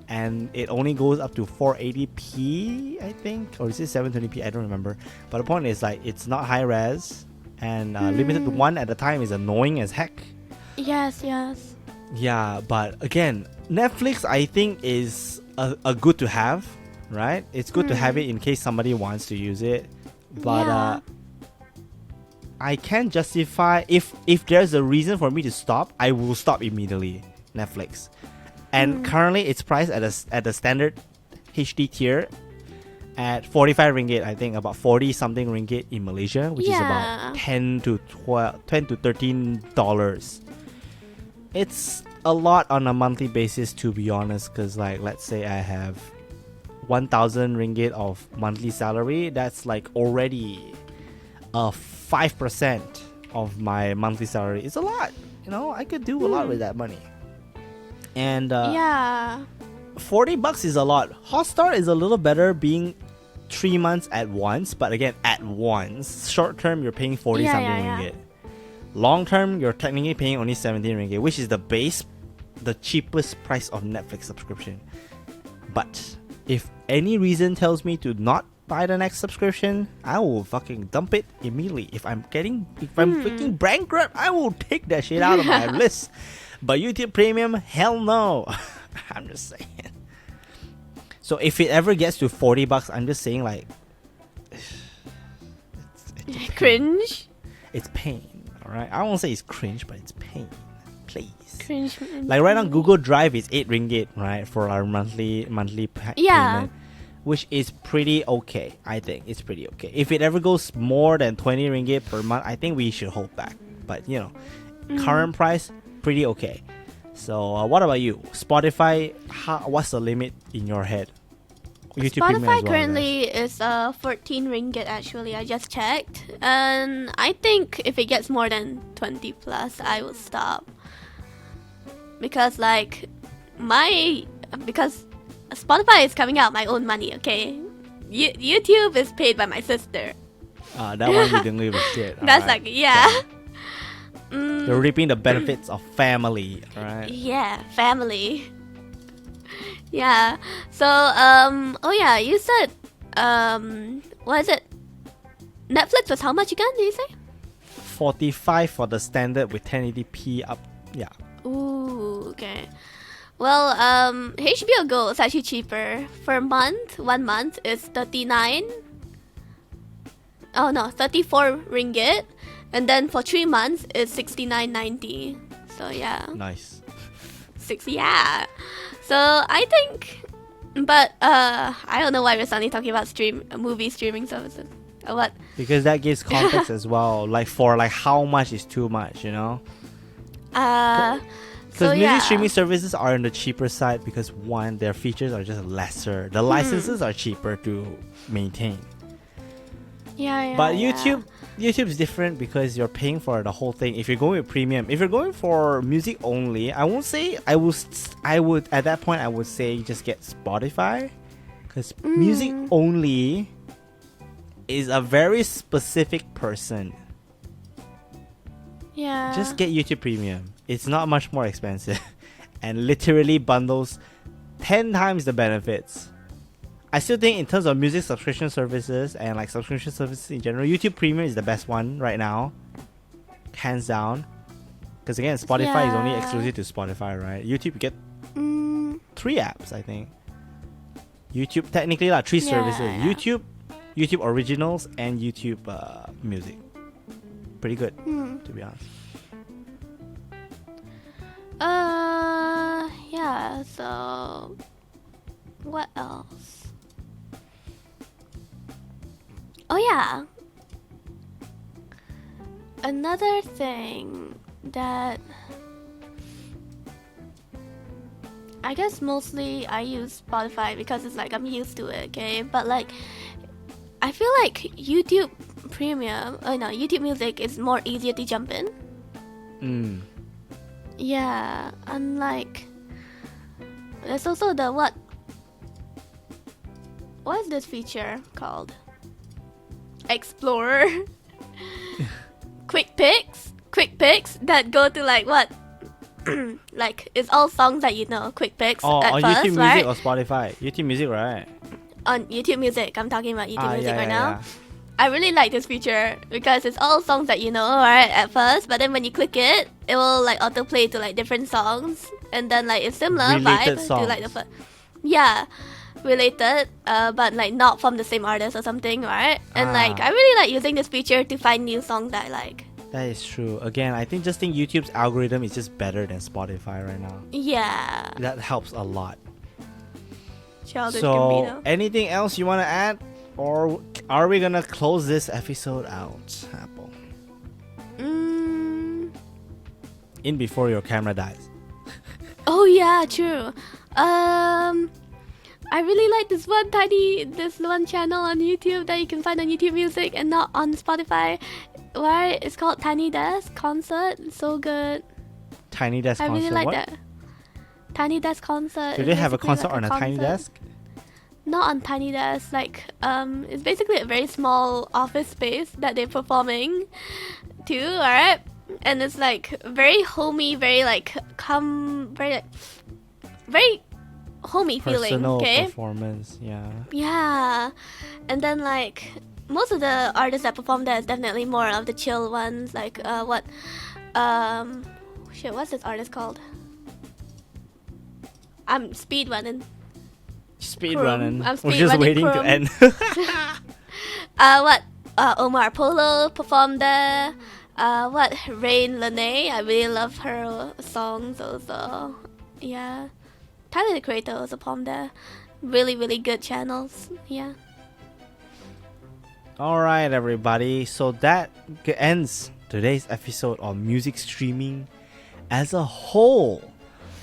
and it only goes up to 480p, I think, or is it 720p? I don't remember. But the point is, like, it's not high res, and limited to one at a time is annoying as heck. Yes. Yeah, but again, Netflix I think is a good to have, right? It's good to have it in case somebody wants to use it, but Yeah. I can justify if there's a reason for me to stop, I will stop immediately. Netflix, and currently it's priced at the standard HD tier at 45 ringgit. I think about 40 something ringgit in Malaysia, which is about 10 to $13. It's a lot on a monthly basis, to be honest, because like, let's say I have 1,000 ringgit of monthly salary, that's like already 5% of my monthly salary. It's a lot, I could do a lot with that money. And $40 is a lot. Hotstar is a little better, being 3 months at once, but again, at once. Short term, you're paying 40 something ringgit. Long term, you're technically paying only 17 ringgit, which is the cheapest price of Netflix subscription. But if any reason tells me to not buy the next subscription, I will fucking dump it immediately. If I'm freaking bankrupt, I will take that shit out of my list. But YouTube Premium, hell no. I'm just saying. So if it ever gets to $40, I'm just saying, like, it's Cringe. It's pain. Alright, I won't say it's cringe, but it's pain. Please. Cringe. Like right now, Google Drive is 8 ringgit, right, for our monthly payment, which is pretty okay. I think it's pretty okay. If it ever goes more than 20 ringgit per month, I think we should hold back. But current price, pretty okay. So what about you? Spotify, what's the limit in your head? YouTube Premium as Spotify well, currently is 14 ringgit actually. I just checked, and I think if it gets more than 20 plus, I will stop. Because because Spotify is coming out my own money, okay? YouTube is paid by my sister. That one you didn't give a shit. That's alright? You're reaping the benefits of family, alright? Yeah, family. Yeah. So, you said, what is it? Netflix was how much again, did you say? 45 for the standard with 1080p up. Yeah. Ooh, okay. Well, HBO Go is actually cheaper. For a month, 1 month is 34 ringgit. And then for 3 months, it's 69.90. So, yeah. Nice. Yeah. So, I think... But, I don't know why we're suddenly talking about movie streaming services. Or what? Because that gives context as well. Like, for like how much is too much, Because music streaming services are on the cheaper side because, one, their features are just lesser. The licenses are cheaper to maintain. Yeah. But YouTube's different because you're paying for the whole thing. If you're going with premium, if you're going for music only, I won't say I would at that point I would say just get Spotify, because music only is a very specific person. Yeah. Just get YouTube Premium. It's not much more expensive and literally bundles 10 times the benefits. I still think in terms of music subscription services and like subscription services in general, YouTube Premium is the best one right now. Hands down. Because again, Spotify is only exclusive to Spotify, right? YouTube, you get 3 apps, I think. YouTube, technically, 3 services. Yeah. YouTube Originals, and YouTube Music. Pretty good, to be honest. Yeah, so what else? Oh yeah. Another thing that I guess mostly I use Spotify because it's like I'm used to it, okay? But like I feel like YouTube Premium, YouTube Music is more easier to jump in. Yeah, unlike there's also the what is this feature called? Explorer. Quick picks that go to like what? Like it's all songs that you know, quick picks at on first, YouTube right? Music or Spotify? YouTube Music, right? On YouTube Music, I'm talking about YouTube Music right now. Yeah. I really like this feature because it's all songs that you know, right, at first, but then when you click it, it will like autoplay to like different songs, and then like it's similar Related vibe songs. to like the first. Yeah, related, but like not from the same artist or something, right? And like I really like using this feature to find new songs that I like. That is true. Again, I think YouTube's algorithm is just better than Spotify right now. Yeah. That helps a lot. Childish So, Gambino. anything else you want to add? Or are we gonna close this episode out, Apple? In before your camera dies. Oh yeah, true. I really like this one channel on YouTube that you can find on YouTube Music and not on Spotify. Where it's called Tiny Desk Concert. It's so good. Tiny Desk I Concert. really like what? that. Tiny Desk Concert. Do is they have a basically concert like on a tiny concert. desk? Not on Tiny Desk. Like it's basically a very small office space that they're performing to. Alright, and it's like very homey, very like very homey feeling. Personal Okay. performance, yeah. Yeah, and then like most of the artists that perform there is definitely more of the chill ones. Like what's this artist called? I'm speedrunning. Speedrunning. I'm We're just speedrunning waiting to Chrome. end. Omar Polo performed there. Rain Lene. I really love her songs also. Yeah. Tyler the Creator also performed there. Really, really good channels. Yeah. Alright, everybody. So that ends today's episode of music streaming as a whole.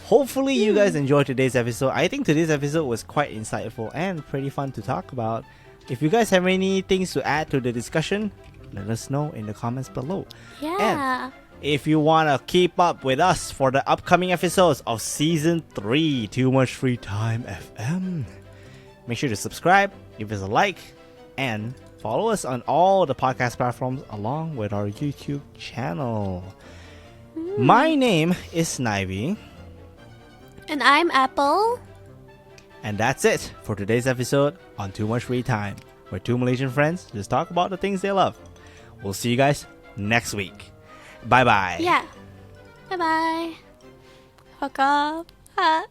Hopefully you guys enjoyed today's episode. I think today's episode was quite insightful and pretty fun to talk about. If you guys have any things to add to the discussion, let us know in the comments below. Yeah. And if you want to keep up with us for the upcoming episodes of Season 3 Too Much Free Time FM, make sure to subscribe, give us a like, and follow us on all the podcast platforms along with our YouTube channel. My name is Snivy. And I'm Apple. And that's it for today's episode on Too Much Free Time, where two Malaysian friends just talk about the things they love. We'll see you guys next week. Bye bye. Yeah. Bye bye. Fuck off.